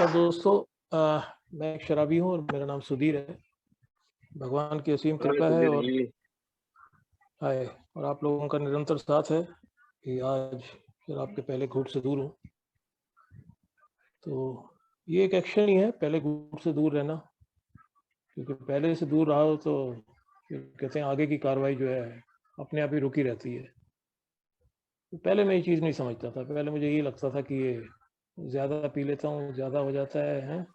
नमस्कार दोस्तों। मैं एक शराबी हूँ और मेरा नाम सुधीर है। भगवान की असीम हाय कृपा है सुधीर और जी। हाय और आप लोगों का निरंतर साथ है कि आज शराब के पहले घूंट से दूर हूँ। तो ये एक एक्शन ही है, पहले घूंट से दूर रहना, क्योंकि पहले से दूर रहा हो तो फिर कहते हैं आगे की कार्रवाई जो है अपने आप ही रुकी रहती है। तो पहले मैं ये चीज़ नहीं समझता था, पहले मुझे ये लगता था कि ये ज़्यादा पी लेता हूँ, ज़्यादा हो जाता है,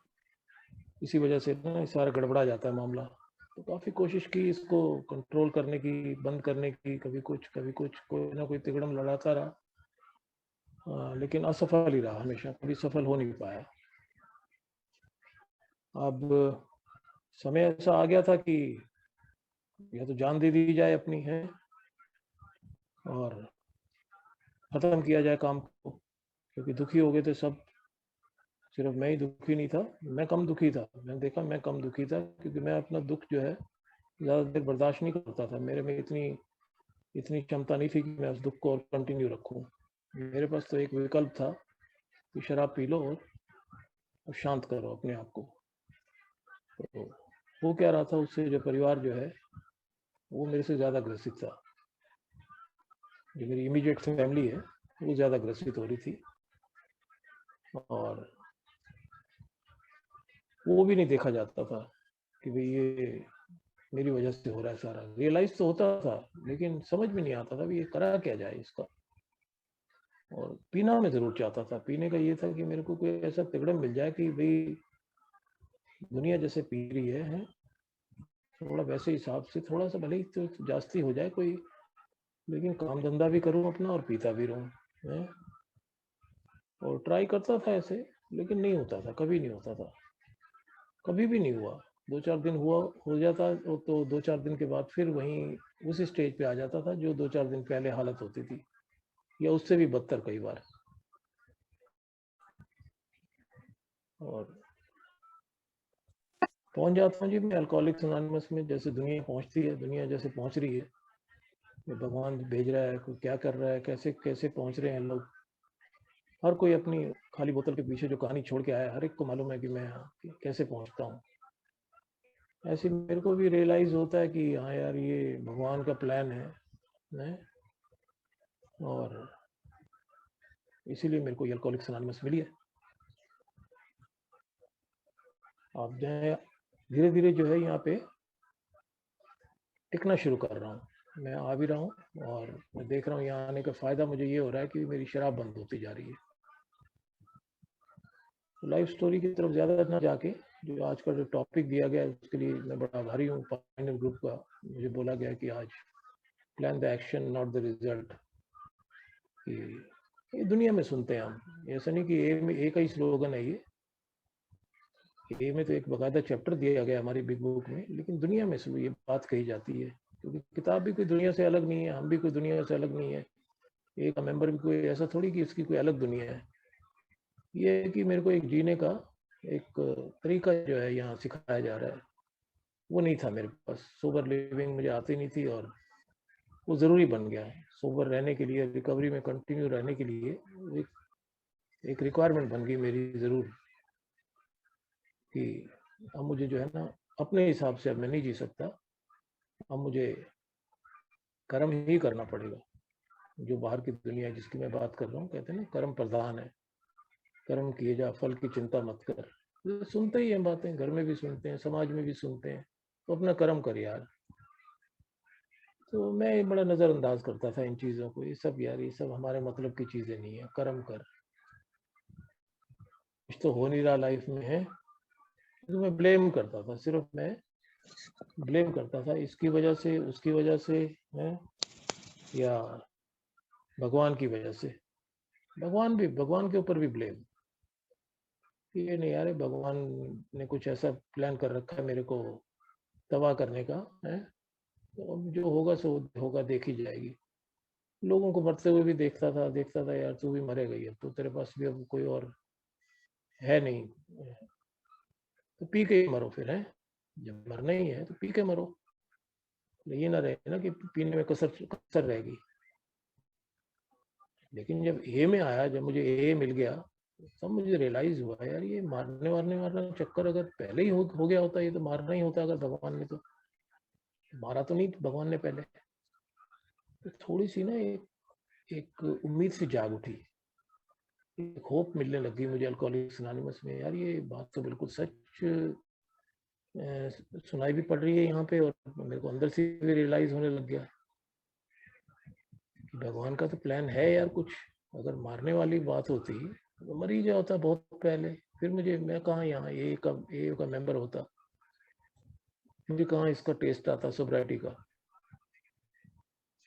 इसी वजह से ना सारा गड़बड़ा जाता है मामला। तो काफ़ी कोशिश की इसको कंट्रोल करने की, बंद करने की, कभी कुछ, कोई ना कोई तिकड़म लड़ाता रहा। लेकिन असफल ही रहा हमेशा, कभी सफल हो नहीं पाया। अब समय ऐसा आ गया था कि या तो जान दे दी जाए अपनी है और ख़त्म किया जाए काम को, क्योंकि दुखी हो गए थे सब। सिर्फ मैं ही दुखी नहीं था, मैं कम दुखी था। मैंने देखा मैं कम दुखी था क्योंकि मैं अपना दुख जो है ज़्यादा देर बर्दाश्त नहीं करता था। मेरे में इतनी इतनी क्षमता नहीं थी कि मैं उस दुख को और कंटिन्यू रखूं। मेरे पास तो एक विकल्प था कि शराब पी लो और शांत करो अपने आप को। तो वो क्या रहा था, उससे जो परिवार जो है वो मेरे से ज़्यादा ग्रसित था। जो मेरी इमीडिएट फैमिली है वो ज़्यादा ग्रसित हो रही थी और वो भी नहीं देखा जाता था कि भाई ये मेरी वजह से हो रहा है। सारा रियलाइज तो होता था लेकिन समझ में नहीं आता था भी ये करा क्या जाए इसका। और पीना मैं ज़रूर चाहता था। पीने का ये था कि मेरे को कोई ऐसा तिगड़म मिल जाए कि भाई दुनिया जैसे पी रही है, थोड़ा वैसे हिसाब से थोड़ा सा भले ही तो जास्ती हो जाए कोई, लेकिन काम धंधा भी करूं अपना और पीता भी रहूं है। और ट्राई करता था ऐसे, लेकिन नहीं होता था, कभी नहीं होता था, कभी भी नहीं हुआ। 2-4 दिन हुआ हो जाता तो 2-4 दिन के बाद फिर वहीं उस स्टेज पे आ जाता था जो 2-4 दिन पहले हालत होती थी, या उससे भी बदतर कई बार। और पहुंच जाता हूँ जी मैं अल्कोहलिक्स अनोनिमस में। जैसे दुनिया पहुंचती है, दुनिया जैसे पहुंच रही है, ये भगवान भेज रहा है, कोई क्या कर रहा है, कैसे कैसे पहुंच रहे हैं लोग। हर कोई अपनी खाली बोतल के पीछे जो कहानी छोड़ के आया है, हर एक को मालूम है कि मैं कैसे पहुंचता हूँ। ऐसे मेरे को भी रियलाइज होता है कि हाँ यार ये भगवान का प्लान है। और इसीलिए मेरे को ये अल्कोहलिक्स अनोनिमस मिली है। अब जो है धीरे धीरे जो है यहाँ पे टिकना शुरू कर रहा हूँ। मैं आ भी रहा हूँ और मैं देख रहा हूँ यहाँ आने का फ़ायदा मुझे ये हो रहा है कि मेरी शराब बंद होती जा रही है। तो लाइफ स्टोरी की तरफ ज़्यादा ना जाके, जो आज का जो टॉपिक दिया गया है उसके लिए मैं बड़ा आभारी हूँ पाइनियर ग्रुप का। मुझे बोला गया कि आज plan the action not the result. कि ये दुनिया में सुनते हैं हम, ऐसा नहीं कि ए में ए का ही स्लोगन है ये। ए में तो एक बाकायदा चैप्टर दिया गया हमारी बिग बुक में, लेकिन दुनिया में ये बात कही जाती है क्योंकि किताब भी कोई दुनिया से अलग नहीं है, हम भी कोई दुनिया से अलग नहीं है। एक मेंबर भी कोई ऐसा थोड़ी कि उसकी कोई अलग दुनिया है। ये है कि मेरे को एक जीने का एक तरीका जो है यहाँ सिखाया जा रहा है, वो नहीं था मेरे पास। सोबर लिविंग मुझे आती नहीं थी और वो ज़रूरी बन गया है सोबर रहने के लिए, रिकवरी में कंटिन्यू रहने के लिए। एक रिक्वायरमेंट बन गई मेरी ज़रूर कि अब मुझे जो है ना अपने हिसाब से अब मैं नहीं जी सकता। अब मुझे कर्म ही करना पड़ेगा। जो बाहर की दुनिया जिसकी मैं बात कर रहा हूँ, कहते हैं ना कर्म प्रधान है, कर्म किए जा फल की चिंता मत कर। तो सुनते ही हैं बातें, घर में भी सुनते हैं, समाज में भी सुनते हैं, तो अपना कर्म कर यार। तो मैं बड़ा नज़रअंदाज करता था इन चीज़ों को, ये सब यार ये सब हमारे मतलब की चीज़ें नहीं है। कर्म कर, कुछ तो हो नहीं रहा लाइफ में है। तो मैं ब्लेम करता था, सिर्फ मैं ब्लेम करता था, इसकी वजह से उसकी वजह से है, या भगवान की वजह से। भगवान के ऊपर भी ब्लेम। ये नहीं यार भगवान ने कुछ ऐसा प्लान कर रखा है मेरे को तबाह करने का है, तो अब जो होगा सो होगा, देखी जाएगी। लोगों को मरते हुए भी देखता था यार, तू भी मरेगा ही, अब तो तेरे पास भी अब कोई और है नहीं, तो पी के ही मरो फिर है। जब मरना ही है तो पी के मरो, ये ना रहे ना कि पीने में कसर कसर रहेगी। लेकिन जब ए में आया, जब मुझे ए मिल गया, तब मुझे रियलाइज हुआ यार, ये मारने वारने चक्कर अगर पहले ही हो गया होता, ये तो मारना ही होता अगर भगवान ने, तो मारा तो नहीं भगवान ने पहले। तो थोड़ी सी ना एक उम्मीद सी जाग उठी, एक होप मिलने लगी मुझे अल्कोहलिक्स अनोनिमस में। यार ये बात तो बिल्कुल सच सुनाई भी पड़ रही है यहाँ पे, और मेरे को अंदर से भी रियलाइज होने लग गया कि भगवान का तो प्लान है यार कुछ। अगर मारने वाली बात होती तो मर ही गया होता बहुत पहले। फिर मैं कहाँ यहाँ ए का मेंबर होता, मुझे कहाँ इसका टेस्ट आता सोब्राइटी का।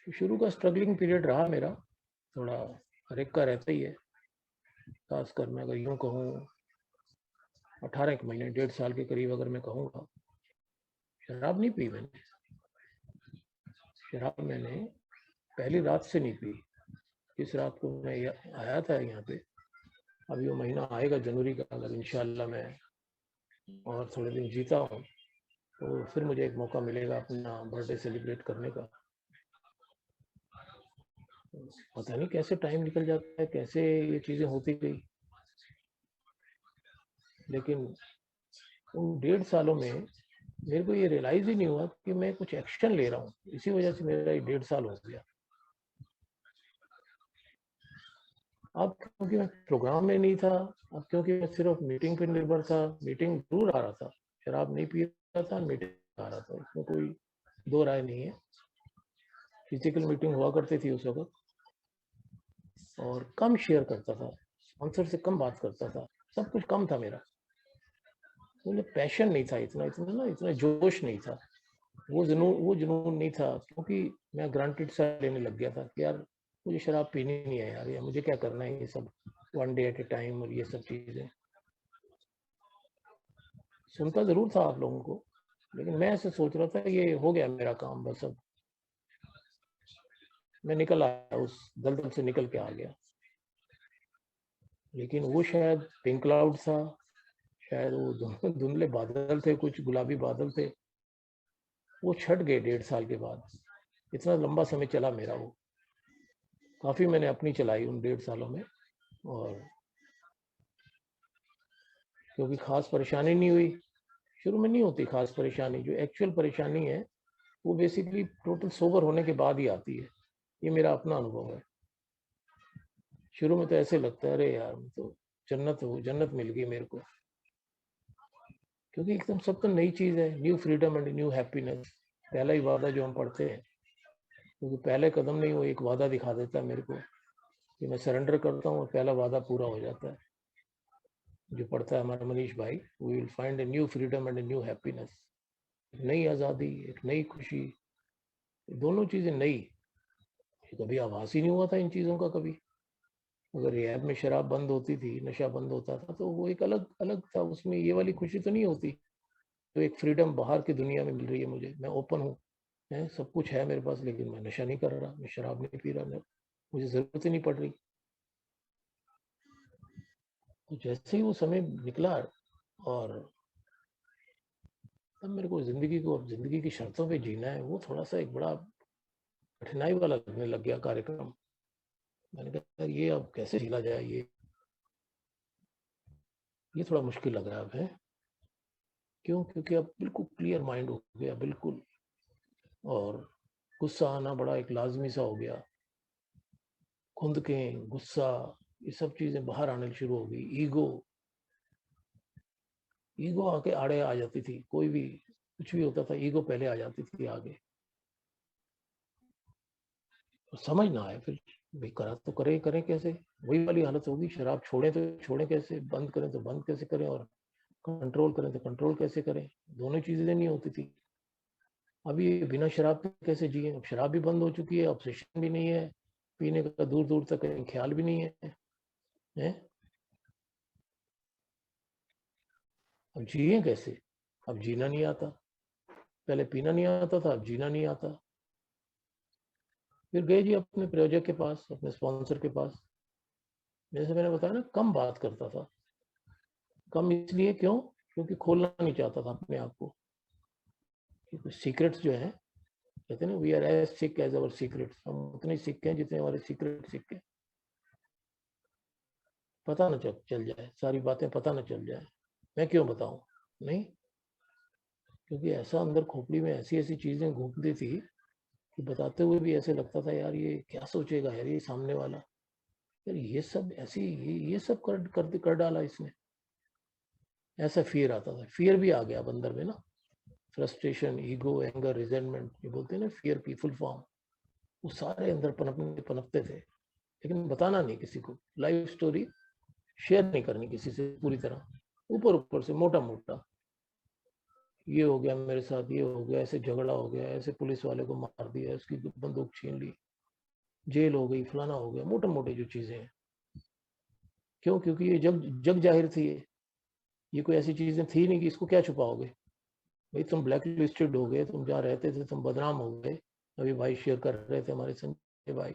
शुरू का स्ट्रगलिंग पीरियड रहा मेरा, थोड़ा हर एक का रहता ही है। खासकर मैं अगर यूँ कहूँ 18 महीने 1.5 साल के करीब अगर मैं कहूँगा, शराब नहीं पी मैंने। शराब मैंने पहली रात से नहीं पी। इस रात को मैं आया था यहाँ पे, अभी वो महीना आएगा जनवरी का, अगर इंशाल्लाह मैं और थोड़े दिन जीता हूँ तो फिर मुझे एक मौका मिलेगा अपना बर्थडे सेलिब्रेट करने का। पता नहीं कैसे टाइम निकल जाता है, कैसे ये चीज़ें होती गई। लेकिन उन 1.5 सालों में मेरे को ये रियलाइज ही नहीं हुआ कि मैं कुछ एक्शन ले रहा हूँ, इसी वजह से मेरा ये 1.5 साल हो गया। अब क्योंकि मैं प्रोग्राम में नहीं था, अब क्योंकि मैं सिर्फ मीटिंग पे निर्भर था, मीटिंग जरूर आ रहा था, शराब नहीं पी रहा था, मीटिंग आ रहा था, इसमें कोई दो राय नहीं है। फिजिकल मीटिंग हुआ करती थी उस वक्त, और कम शेयर करता था, स्पॉन्सर से कम बात करता था, सब कुछ कम था मेरा। मुझे पैशन नहीं था इतना इतना ना, इतना जोश नहीं था, वो जुनून नहीं था, क्योंकि मैं ग्रांटेड सा लेने लग गया था कि यार मुझे शराब पीनी नहीं है यार, या मुझे क्या करना है ये सब, one day at A time और ये सब चीज़ें। सुनता जरूर था आप लोगों को, लेकिन मैं ऐसे सोच रहा था ये हो गया मेरा काम बस, अब मैं निकल आया, उस दलदल से निकल के आ गया। लेकिन वो शायद पिंक क्लाउड था, शायद वो धुंधले बादल थे, कुछ गुलाबी बादल थे, वो छट गए 1.5 साल के बाद। इतना लंबा समय चला मेरा वो, काफ़ी मैंने अपनी चलाई उन 1.5 सालों में। और क्योंकि खास परेशानी नहीं हुई, शुरू में नहीं होती खास परेशानी, जो एक्चुअल परेशानी है वो बेसिकली टोटल सोबर होने के बाद ही आती है। ये मेरा अपना अनुभव है। शुरू में तो ऐसे लगता है अरे यार तो जन्नत मिल गई मेरे को, क्योंकि एकदम सब तो नई चीज़ है, new freedom and new happiness. पहला ही वादा जो हम पढ़ते हैं, क्योंकि पहले कदम नहीं, वो एक वादा दिखा देता है मेरे को कि मैं सरेंडर करता हूँ और पहला वादा पूरा हो जाता है, जो पढ़ता है हमारा मनीष भाई, we will find a new freedom and a new happiness. नई आज़ादी, एक नई खुशी, दोनों चीज़ें नई। कभी आभास ही नहीं हुआ था इन चीज़ों का कभी। अगर रिहैब में शराब बंद होती थी, नशा बंद होता था, तो वो एक अलग अलग था, उसमें ये वाली खुशी तो नहीं होती। तो एक फ्रीडम बाहर की दुनिया में मिल रही है मुझे, मैं ओपन हूँ, है सब कुछ है मेरे पास, लेकिन मैं नशा नहीं कर रहा, मैं शराब नहीं पी रहा, मैं मुझे ज़रूरत ही नहीं पड़ रही। तो जैसे ही वो समय निकला, और तब मेरे को अब ज़िंदगी की शर्तों पे जीना है, वो थोड़ा सा एक बड़ा कठिनाई वाला लगने लग गया कार्यक्रम। मैंने कहा ये अब कैसे झेला जाए, ये थोड़ा मुश्किल लग रहा है अब, है क्यों, क्योंकि अब बिल्कुल क्लियर माइंड हो गया बिल्कुल, और गुस्सा आना बड़ा एक लाजमी सा हो गया, खुंदकें, गुस्सा, ये सब चीज़ें बाहर आने शुरू हो गई। ईगो आके आड़े आ जाती थी, कोई भी कुछ भी होता था ईगो पहले आ जाती थी आगे। तो समझ ना आए फिर, भाई करा तो करें कैसे, वही वाली हालत होगी, शराब छोड़ें तो छोड़ें कैसे, बंद करें तो बंद कैसे करें, और कंट्रोल करें तो कंट्रोल कैसे करें, दोनों चीज़ें नहीं होती थी। अब ये बिना शराब के कैसे जिए, अब शराब भी बंद हो चुकी है, ऑब्सेशन भी नहीं है पीने का, दूर दूर तक कहीं ख्याल भी नहीं है। अब जिए कैसे, अब जीना नहीं आता, पहले पीना नहीं आता था, अब जीना नहीं आता। फिर गए जी अपने प्रायोजक के पास, अपने स्पॉन्सर के पास। जैसे मैंने बताया ना, कम बात करता था, कम इसलिए क्यों, क्योंकि खोलना नहीं चाहता था अपने आप को। क्योंकि सीक्रेट्स जो है, कहते हैं ना, we are as sick as our secrets, हम उतने सिक हैं जितने हमारे सीक्रेट सिक हैं। पता न चल जाए, सारी बातें पता न चल जाए। मैं क्यों बताऊं? नहीं, क्योंकि ऐसा अंदर खोपड़ी में ऐसी ऐसी चीजें घूमती थी कि बताते हुए भी ऐसे लगता था यार ये क्या सोचेगा यार ये सामने वाला, यार ये सब ऐसी ये सब कर डाला इसने। ऐसा फियर आता था, फियर भी आ गया अब अंदर में ना, फ्रस्ट्रेशन, ईगो, एंगर, रिजेंटमेंट, ये बोलते हैं ना फियर की फुल फॉर्म, वो सारे अंदर पनपते थे, लेकिन बताना नहीं किसी को, लाइफ स्टोरी शेयर नहीं करनी किसी से पूरी तरह, ऊपर ऊपर से मोटा मोटा, ये हो गया मेरे साथ, ये हो गया, ऐसे झगड़ा हो गया, ऐसे पुलिस वाले को मार दिया, उसकी बंदूक छीन ली, जेल हो गई, फलाना हो गया, मोटे मोटे जो चीजें हैं। क्यों? क्योंकि ये जग जग जाहिर थी, ये कोई ऐसी चीजें थी नहीं कि इसको क्या छुपाओगे। भाई तुम ब्लैक लिस्टेड हो गए, तुम जहाँ रहते थे तुम बदनाम हो गए। अभी भाई शेयर कर रहे थे हमारे संजय भाई,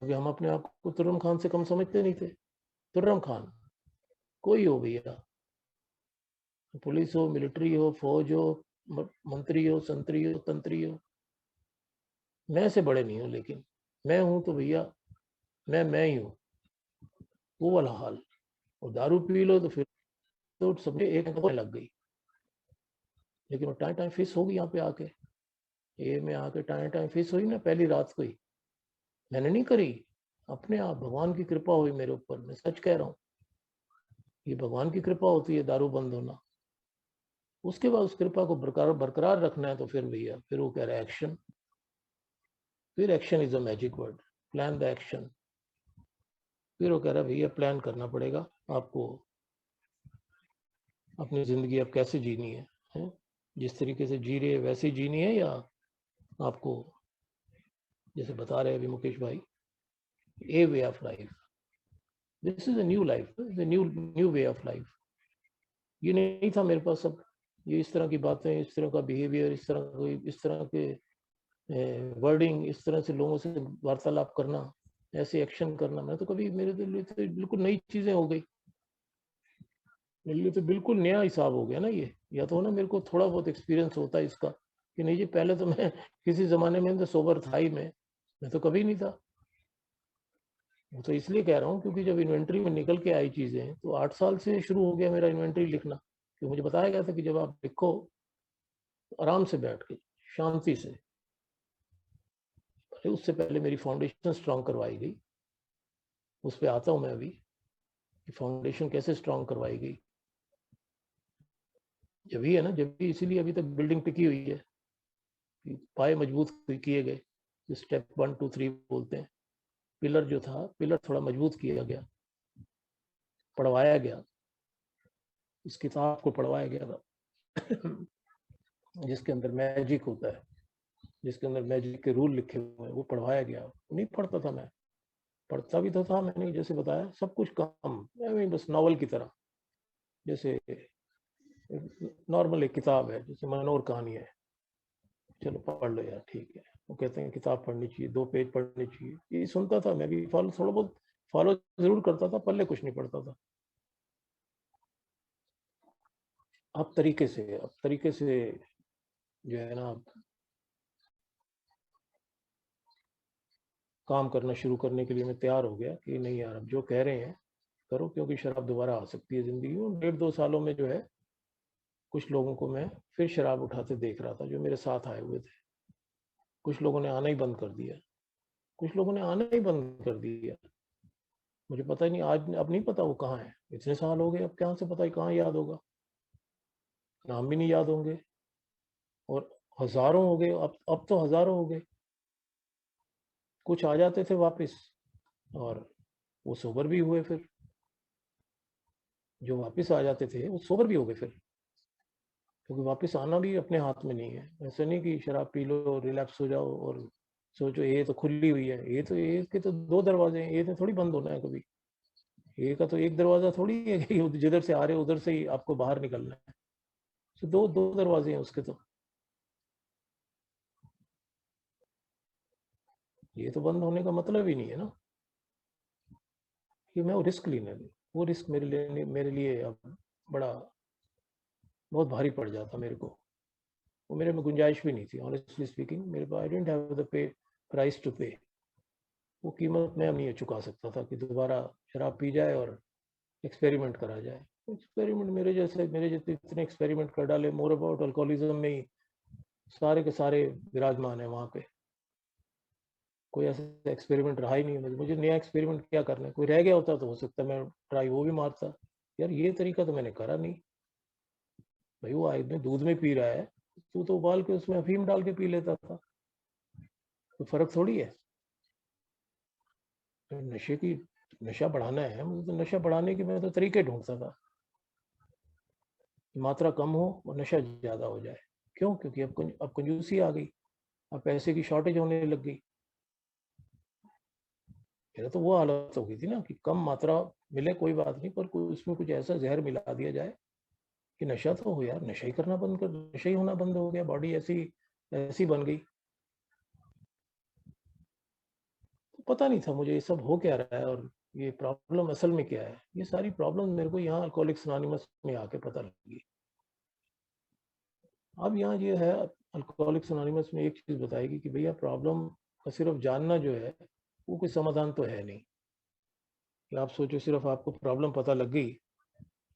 क्योंकि हम अपने आप को तुर्रम खान से कम समझते नहीं थे। तुर्रम खान कोई हो भैया, पुलिस हो, मिलिट्री हो, फौज हो, मंत्री हो, संतरी हो, तंत्री हो, मैं से बड़े नहीं हो, लेकिन मैं हूं तो भैया मैं ही हूँ, वो वाला हाल। और दारू पी लो तो फिर तो समझे एक लग गई, लेकिन वो टाइम टाइम फिस होगी यहाँ पे आके, ये में आके टाइम टाइम फिस हुई ना पहली रात को ही, मैंने नहीं करी, अपने आप भगवान की कृपा हुई मेरे ऊपर, मैं सच कह रहा हूँ, ये भगवान की कृपा होती है दारू बंद होना। उसके बाद उस कृपा को बरकरार रखना है तो फिर भैया फिर वो कह रहा है एक्शन, फिर action is a magic word, plan the action. फिर वो कह रहा है भैया प्लान करना पड़ेगा आपको, अपनी जिंदगी अब कैसे जीनी है? जिस तरीके से जी रहे हैं वैसे ही जीनी है, या आपको जैसे बता रहे अभी मुकेश भाई, a way of life, this is a new life, new way of life. ये नहीं था मेरे पास सब, ये इस तरह की बातें, इस तरह का बिहेवियर, इस तरह के वर्डिंग, इस तरह से लोगों से वार्तालाप करना, ऐसे एक्शन करना, मैं तो कभी, मेरे लिए तो बिल्कुल नई चीजें हो गई, मेरे लिए तो बिल्कुल नया हिसाब हो गया ना ये। या तो ना मेरे को थोड़ा बहुत एक्सपीरियंस होता है इसका कि नहीं जी, पहले तो मैं किसी जमाने में तो सोबर था ही, मैं तो कभी नहीं था। वो तो इसलिए कह रहा हूँ क्योंकि जब इन्वेंट्री में निकल के आई चीजें तो 8 साल से शुरू हो गया मेरा इन्वेंट्री लिखना, कि मुझे बताया गया था कि जब आप लिखो तो आराम से बैठ के शांति से, उससे पहले मेरी फाउंडेशन स्ट्रांग करवाई गई, उस पर आता हूँ मैं अभी कि फाउंडेशन कैसे स्ट्रांग करवाई गई। जब भी है ना, जब भी, इसीलिए अभी तक बिल्डिंग टिकी हुई है, पाए मजबूत किए गए, स्टेप 1 2 3 बोलते हैं। पिलर जो था, पिलर थोड़ा मजबूत किया गया, पढ़वाया गया, इस किताब को पढ़वाया गया था जिसके अंदर मैजिक होता है, जिसके अंदर मैजिक के रूल लिखे हुए हैं, वो पढ़वाया गया। नहीं पढ़ता था मैं, पढ़ता भी तो था, मैंने जैसे बताया सब कुछ कम, बस नॉवल की तरह, जैसे नॉर्मल एक किताब है, जैसे मनोर कहानी है, चलो पढ़ लो यार ठीक है, वो कहते हैं किताब पढ़नी चाहिए, 2 पेज पढ़नी चाहिए, ये सुनता था मैं भी, फॉलो थोड़ा बहुत फॉलो जरूर करता था, पल्ले कुछ नहीं पढ़ता था। अब तरीके से जो है ना, काम करना शुरू करने के लिए मैं तैयार हो गया कि नहीं यार अब जो कह रहे हैं करो, क्योंकि शराब दोबारा आ सकती है जिंदगी में। 1.5-2 सालों में जो है कुछ लोगों को मैं फिर शराब उठाते देख रहा था जो मेरे साथ आए हुए थे, कुछ लोगों ने आना ही बंद कर दिया, कुछ लोगों ने आना ही बंद कर दिया, मुझे पता ही नहीं आज, अब नहीं पता वो कहाँ है, इतने साल हो गए, अब कहाँ से पता ही कहाँ याद होगा, नाम भी नहीं याद होंगे, और हजारों हो गए, अब तो हजारों हो गए। कुछ आ जाते थे वापस और वो सोबर भी हुए, फिर जो वापस आ जाते थे वो सोबर भी हो गए फिर, क्योंकि वापस आना भी अपने हाथ में नहीं है। ऐसा नहीं कि शराब पी लो रिलैक्स हो जाओ और सोचो ये तो खुली हुई है, ये तो, ये के तो 2 दरवाजे हैं, ये तो थोड़ी बंद होना है कभी, ये का तो एक दरवाजा थोड़ी है कि जिधर से आ रहे हो उधर से ही आपको बाहर निकलना है, तो दो दो दरवाजे हैं उसके, तो ये तो बंद होने का मतलब ही नहीं है ना कि मैं वो रिस्क लेने लूँ। वो रिस्क मेरे लिए अब बड़ा बहुत भारी पड़ जाता मेरे को, वो मेरे में गुंजाइश भी नहीं थी ऑनेस्टली स्पीकिंग, मेरे पास I didn't have the pay price to pay, वो कीमत मैं अब नहीं चुका सकता था कि दोबारा शराब पी जाए और एक्सपेरिमेंट करा जाए। एक्सपेरिमेंट मेरे जैसे इतने एक्सपेरिमेंट कर डाले मोर अबाउट अल्कोहलिज्म में ही सारे के सारे विराजमान है वहाँ पे। कोई ऐसा एक्सपेरिमेंट रहा ही नहीं। मुझे नया एक्सपेरिमेंट क्या करना है? कोई रह गया होता तो हो सकता है मैं ट्राई वो भी मारता। यार ये तरीका तो मैंने करा नहीं। भाई वो आदमी दूध में पी रहा है, तू तो उबाल के उसमें अफीम डाल के पी लेता था, तो फर्क थोड़ी है। तो नशा बढ़ाना है मुझे, तो नशा बढ़ाने के मैं तो तरीके ढूंढता था। मात्रा कम हो और नशा ज्यादा हो जाए। क्यों? क्योंकि अब कंजूसी आ गई, अब पैसे की शॉर्टेज होने लग गई। मेरा तो वो हालत हो गई थी ना कि कम मात्रा मिले कोई बात नहीं, पर उसमें कुछ ऐसा जहर मिला दिया जाए कि नशा तो हो यार, नशा ही करना बंद कर, नशा ही होना बंद हो गया, बॉडी ऐसी ऐसी बन गई। तो पता नहीं था मुझे ये सब हो क्या रहा है और ये प्रॉब्लम असल में क्या है। ये सारी प्रॉब्लम मेरे को यहाँ अल्कोहलिक्स अनोनिमस में आके पता लगी। अब यहाँ ये है, अल्कोहलिक्स अनोनिमस में एक चीज बताएगी कि भैया प्रॉब्लम का सिर्फ जानना जो है वो कोई समाधान तो है नहीं। कि आप सोचो सिर्फ आपको प्रॉब्लम पता लग गई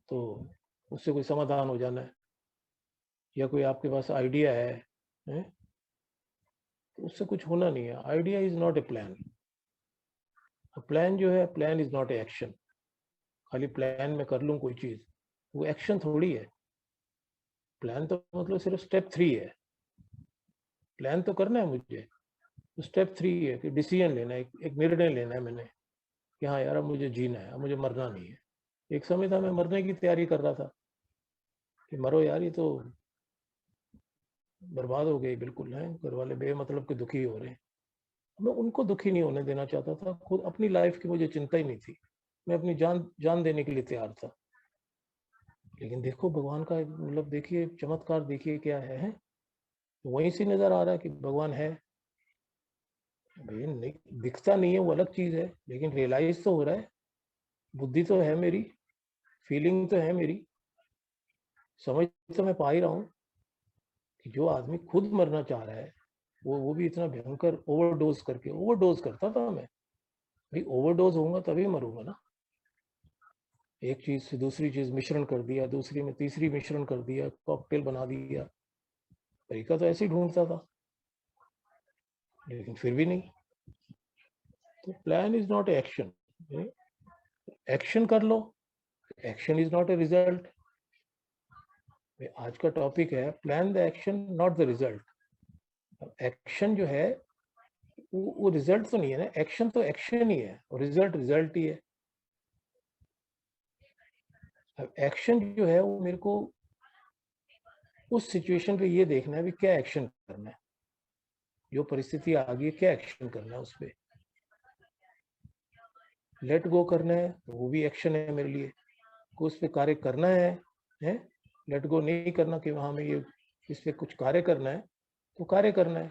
तो उससे कोई समाधान हो जाना है, या कोई आपके पास आइडिया है? तो उससे कुछ होना नहीं है। Idea is not A plan. Plan जो है, plan is not a action. खाली प्लान में कर लूँ कोई चीज, वो एक्शन थोड़ी है। प्लान तो मतलब सिर्फ स्टेप 3 है। प्लान तो करना है मुझे, तो स्टेप 3 है कि डिसीजन लेना है, एक निर्णय लेना है मैंने कि हाँ यार अब मुझे जीना है, अब मुझे मरना नहीं है। एक समय था मैं मरने की तैयारी कर रहा था कि मरो यार, ये तो बर्बाद हो गई बिल्कुल है, घर वाले बेमतलब के दुखी हो रहे हैं। मैं उनको दुखी नहीं होने देना चाहता था, खुद अपनी लाइफ की मुझे चिंता ही नहीं थी। मैं अपनी जान जान देने के लिए तैयार था। लेकिन देखो भगवान का मतलब देखिए चमत्कार, देखिए क्या है? वहीं से नजर आ रहा है कि भगवान है। भाई नहीं दिखता नहीं है वो अलग चीज है, लेकिन रियलाइज तो हो रहा है। बुद्धि तो है मेरी, फीलिंग तो है मेरी, समझ तो मैं पा ही रहा हूँ कि जो आदमी खुद मरना चाह रहा है वो भी इतना भयंकर ओवरडोज करके, ओवरडोज करता था मैं। भाई ओवरडोज होऊंगा तभी मरूंगा ना। एक चीज से दूसरी चीज मिश्रण कर दिया, दूसरी में तीसरी मिश्रण कर दिया, कॉकटेल बना दिया। तरीका तो ऐसे ही ढूंढता था, लेकिन फिर भी नहीं। तो plan is not action. Action कर लो, action is not a result. आज का टॉपिक है plan the action not the result. Action जो है वो रिजल्ट तो नहीं है ना, एक्शन तो एक्शन ही है और रिजल्ट रिजल्ट ही है। अब एक्शन जो है वो मेरे को उस सिचुएशन पे ये देखना है भी क्या एक्शन करना है, जो परिस्थिति आ गई क्या एक्शन करना है उस पर। लेट गो करना है तो वो भी एक्शन है मेरे लिए, को उस पर कार्य करना है? लेट गो नहीं करना कि वहाँ में ये इस पर कुछ कार्य करना है तो कार्य करना है।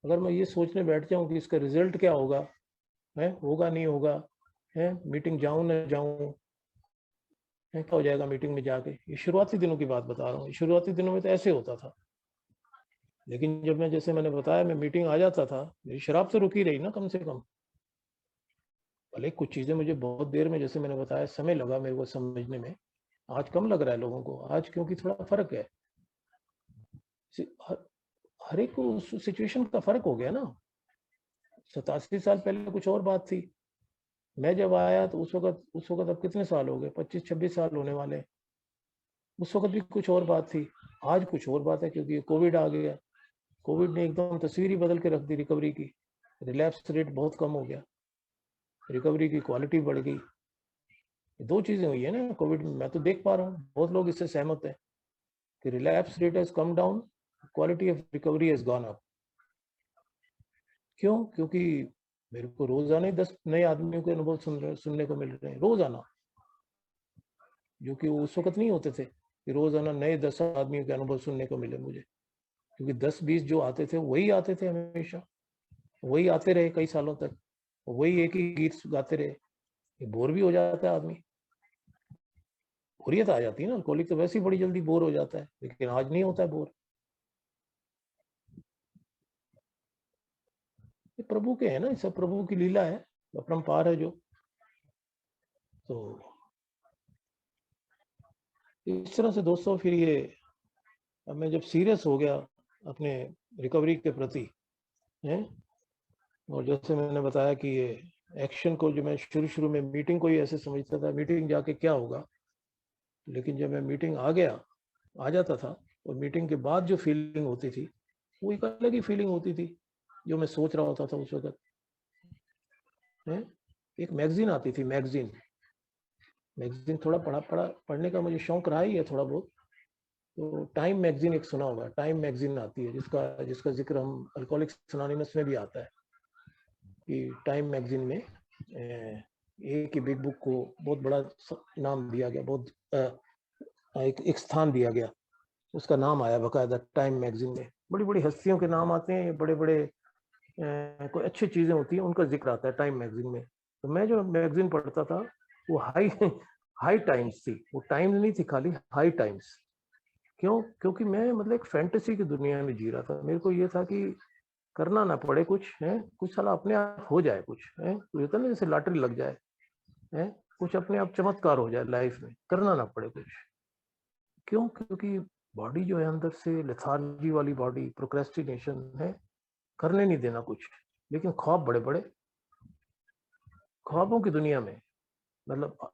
अगर मैं ये सोचने बैठ जाऊँ कि इसका रिजल्ट क्या होगा, होगा नहीं होगा, मीटिंग जाऊँ ना जाऊँ, क्या हो जाएगा मीटिंग में जाके, ये शुरुआती दिनों की बात बता रहा हूँ। शुरुआती दिनों में तो ऐसे होता था। लेकिन जब मैं, जैसे मैंने बताया, मैं मीटिंग आ जाता था, मेरी शराब तो रुकी रही ना कम से कम। भले कुछ चीज़ें मुझे बहुत देर में, जैसे मैंने बताया, समय लगा मेरे को समझने में। आज कम लग रहा है लोगों को आज, क्योंकि थोड़ा फर्क है। हर हर एक को सिचुएशन का फर्क हो गया ना। 87 साल पहले कुछ और बात थी। मैं जब आया तो उस वक्त अब कितने साल हो गए, 25-26 साल होने वाले। उस वक्त भी कुछ और बात थी, आज कुछ और बात है, क्योंकि कोविड आ गया। कोविड ने एकदम तस्वीर ही बदल के रख दी रिकवरी की। रिलैप्स रेट बहुत कम हो गया, रिकवरी की क्वालिटी बढ़ गई। दो चीजें हुई है ना कोविड में, मैं तो देख पा रहा हूँ, बहुत लोग इससे सहमत हैं कि relapse rate has come down, quality of recovery has gone up. क्यों? क्योंकि मेरे को रोजाना ही 10 नए आदमियों के अनुभव सुनने को मिल रहे हैं, रोजाना। जो कि उस वक्त नहीं होते थे कि रोजाना नए 10 आदमियों के अनुभव सुनने को मिले मुझे। क्योंकि 10-20 जो आते थे वही आते थे हमेशा, वही आते रहे कई सालों तक, वही एक ही गीत गाते रहे। ये बोर भी हो जाता है आदमी, बोरियत आ जाती है ना। अल्कोहलिक तो वैसे ही बड़ी जल्दी बोर हो जाता है, लेकिन आज नहीं होता है बोर। ये प्रभु के है ना, सब प्रभु की लीला है, अपरंपार है जो। तो इस तरह से दोस्तों फिर ये अब मैं जब सीरियस हो गया अपने रिकवरी के प्रति हैं, और जैसे मैंने बताया कि ये एक्शन को जो मैं शुरू में मीटिंग को ही ऐसे समझता था, मीटिंग जाके क्या होगा, लेकिन जब मैं मीटिंग आ जाता था और मीटिंग के बाद जो फीलिंग होती थी वो एक अलग ही फीलिंग होती थी जो मैं सोच रहा होता था उस वक्त। एक मैगजीन आती थी, मैगजीन थोड़ा पढ़ने का मुझे शौक रहा ही है थोड़ा बहुत। तो टाइम मैगजीन एक सुना होगा, टाइम मैगजीन आती है जिसका जिक्र हम अल्कोहलिक्स अनोनिमस में भी आता है कि टाइम मैगजीन में एक ही बिग बुक को बहुत बड़ा नाम दिया गया, बहुत एक स्थान दिया गया, उसका नाम आया बकायदा टाइम मैगजीन में। बड़ी बड़ी हस्तियों के नाम आते हैं, बड़े बड़े कोई अच्छी चीजें होती हैं उनका जिक्र आता है टाइम मैगजीन में। तो मैं जो मैगजीन पढ़ता था वो हाई टाइम्स थी, वो टाइम्स नहीं थी खाली, हाई टाइम्स। क्यों? क्योंकि मैं मतलब एक फैंटेसी की दुनिया में जी रहा था। मेरे को ये था कि करना ना पड़े कुछ है, कुछ साला अपने आप हो जाए, कुछ है तो होता ना जैसे लॉटरी लग जाए है, कुछ अपने आप चमत्कार हो जाए लाइफ में, करना ना पड़े कुछ। क्यों? क्योंकि बॉडी जो है अंदर से लेथार्जी वाली बॉडी, प्रोक्रेस्टिनेशन है, करने नहीं देना कुछ। लेकिन ख्वाब बड़े बड़े, ख्वाबों की दुनिया में मतलब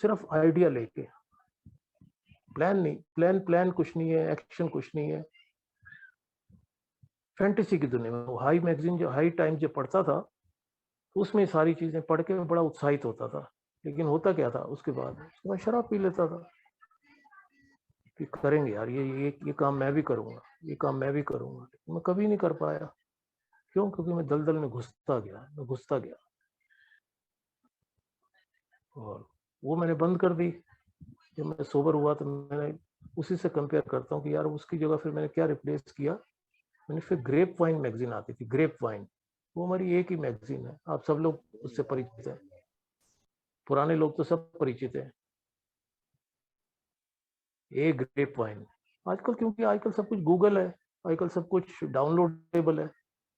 सिर्फ आइडिया लेके, प्लान नहीं, प्लान कुछ नहीं है, एक्शन कुछ नहीं है, फैंटेसी की दुनिया में। हाई मैगजीन जो हाई टाइम जो पढ़ता था उसमें सारी चीजें पढ़ के बड़ा उत्साहित होता था। लेकिन होता क्या था उसके बाद शराब पी लेता था कि करेंगे यार, ये काम मैं भी करूंगा, ये काम मैं भी करूंगा। मैं कभी नहीं कर पाया। क्यों? क्योंकि मैं दलदल में घुसता गया और वो मैंने बंद कर दी। जब मैं सोबर हुआ तो मैंने उसी से कंपेयर करता हूँ कि यार उसकी जगह फिर मैंने क्या रिप्लेस किया। मैंने फिर ग्रेप वाइन मैगजीन आती थी, ग्रेप वाइन, वो हमारी एक ही मैगजीन है, आप सब लोग उससे परिचित हैं, पुराने लोग तो सब परिचित हैं। ए ग्रेप वाइन। आजकल क्योंकि आजकल सब कुछ गूगल है, आजकल सब कुछ डाउनलोडेबल है।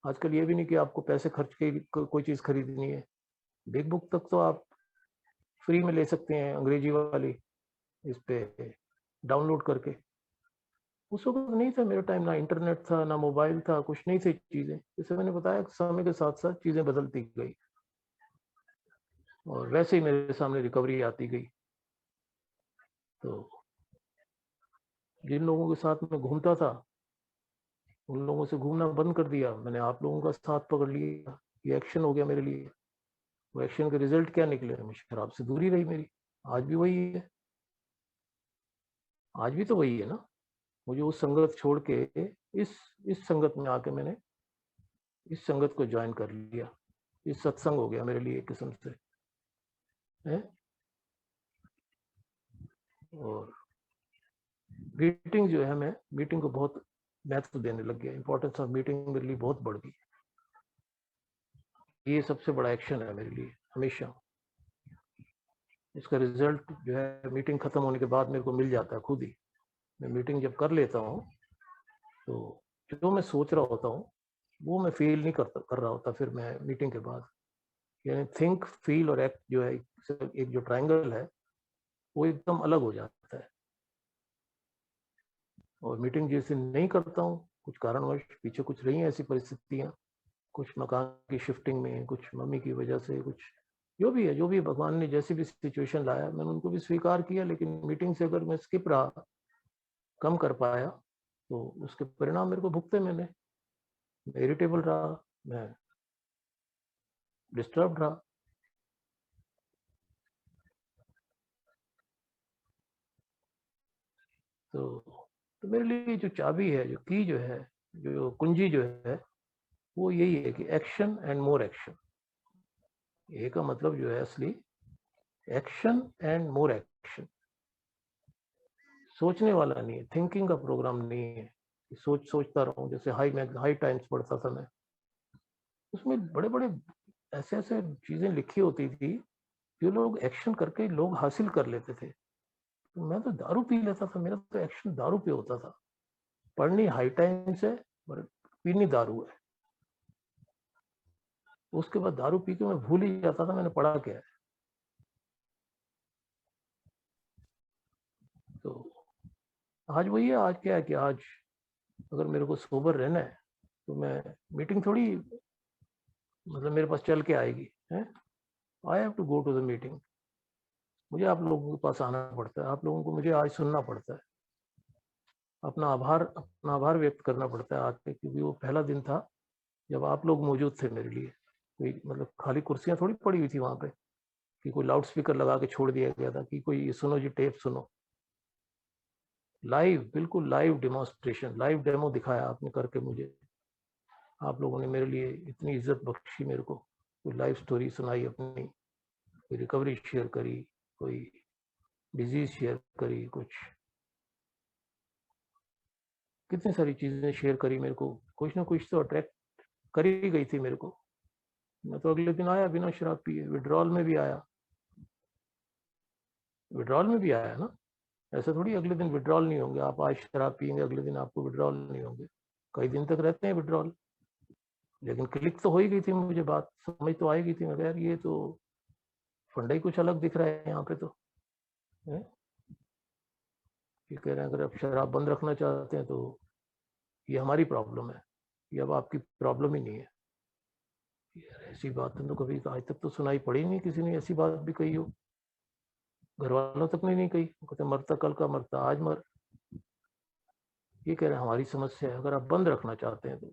आजकल ये भी नहीं कि आपको पैसे खर्च के कोई चीज खरीदनी है। बिग बुक तक तो आप फ्री में ले सकते हैं, अंग्रेजी वाली, इस पे डाउनलोड करके। उस वक्त नहीं था मेरे टाइम, ना इंटरनेट था ना मोबाइल था, कुछ नहीं थी चीजें। जैसे मैंने बताया समय के साथ साथ चीजें बदलती गई और वैसे ही मेरे सामने रिकवरी आती गई। तो जिन लोगों के साथ मैं घूमता था उन लोगों से घूमना बंद कर दिया मैंने, आप लोगों का साथ पकड़ लिया। ये एक्शन हो गया मेरे लिए। वो एक्शन के रिजल्ट क्या निकले? शराब से दूरी रही मेरी। आज भी वही है, आज भी तो वही है ना। मुझे उस संगत छोड़ के इस इस संगत में आके मैंने इस संगत को ज्वाइन कर लिया। इस सत्संग हो गया मेरे लिए एक किस्म से है। और मीटिंग जो है, मैं मीटिंग को बहुत महत्व देने लग गया। इंपॉर्टेंस ऑफ मीटिंग मेरे लिए बहुत बढ़ गई। ये सबसे बड़ा एक्शन है मेरे लिए हमेशा। इसका रिजल्ट जो है मीटिंग खत्म होने के बाद मेरे को मिल जाता है खुद ही। मैं मीटिंग जब कर लेता हूँ तो जो मैं सोच रहा होता हूँ वो मैं फील नहीं कर रहा होता फिर मैं मीटिंग के बाद। यानी थिंक, फील और एक्ट जो है, एक जो ट्रायंगल है वो एकदम अलग हो जाता है। और मीटिंग जिस दिन नहीं करता हूँ, कुछ कारणवश पीछे कुछ रही हैं ऐसी परिस्थितियाँ, कुछ मकान की शिफ्टिंग में, कुछ मम्मी की वजह से, कुछ जो भी है, जो भी भगवान ने जैसी भी सिचुएशन लाया मैंने उनको भी स्वीकार किया। लेकिन मीटिंग से अगर मैं स्किप रहा, कम कर पाया, तो उसके परिणाम मेरे को भुगते। मैं इरिटेबल रहा, मैं डिस्टर्ब रहा। तो मेरे लिए जो चाबी है, जो की जो है, जो कुंजी जो है, वो यही है कि एक्शन एंड मोर एक्शन। ए का मतलब जो है असली एक्शन एंड मोर एक्शन। सोचने वाला नहीं है, थिंकिंग का प्रोग्राम नहीं है। सोचता रहूं। जैसे हाई टाइम्स पढ़ता था मैं, उसमें बड़े बड़े ऐसे ऐसे चीजें लिखी होती थी जो लोग एक्शन करके लोग हासिल कर लेते थे। तो मैं तो दारू पी लेता था, मेरा तो एक्शन दारू पे होता था। पढ़नी हाई टाइम्स है और पीनी दारू है। उसके बाद दारू पी के मैं भूल ही जाता था मैंने पढ़ा क्या है। तो आज वही है, आज क्या है कि आज अगर मेरे को सोबर रहना है तो मैं मीटिंग थोड़ी मतलब मेरे पास चल के आएगी है। I have to go to the meeting. मुझे आप लोगों के पास आना पड़ता है, आप लोगों को मुझे आज सुनना पड़ता है, अपना आभार व्यक्त करना पड़ता है आके, क्योंकि वो पहला दिन था जब आप लोग मौजूद थे मेरे लिए। कोई मतलब खाली कुर्सियां थोड़ी पड़ी हुई थी वहां पे कि कोई लाउड स्पीकर लगा के छोड़ दिया गया था कि कोई सुनो जी टेप सुनो। लाइव, बिल्कुल लाइव डेमोन्स्ट्रेशन, लाइव डेमो दिखाया आपने करके मुझे। आप लोगों ने मेरे लिए इतनी इज्जत बख्शी मेरे को, कोई लाइव स्टोरी सुनाई अपनी, कोई रिकवरी शेयर करी, कोई डिजीज शेयर करी, कितनी सारी चीजें शेयर करी मेरे को, कुछ ना कुछ तो अट्रैक्ट करी गई थी मेरे को। मैं तो अगले दिन आया बिना शराब पिए, विड्रॉल में भी आया, विड्रॉल में भी आया ना। ऐसा थोड़ी अगले दिन विड्रॉल नहीं होंगे, आप आज शराब पियेंगे अगले दिन आपको विड्रॉल नहीं होंगे, कई दिन तक रहते हैं विड्रॉल। लेकिन क्लिक तो हो ही गई थी मुझे, बात समझ तो आई गई थी। मैं यार ये तो फंडा ही कुछ अलग दिख रहा है यहाँ पे तो है? ये कह रहे हैं अगर आप शराब बंद रखना चाहते हैं तो ये हमारी प्रॉब्लम है, ये अब आपकी प्रॉब्लम ही नहीं है। यार ऐसी बातें तो कभी आज तक तो सुनाई पड़ी नहीं, किसी ने ऐसी बात भी कही हो, घर वालों तक ने नहीं कही। कहते मरता कल का मरता आज मर। ये कह रहे हैं हमारी समस्या है, अगर आप बंद रखना चाहते हैं तो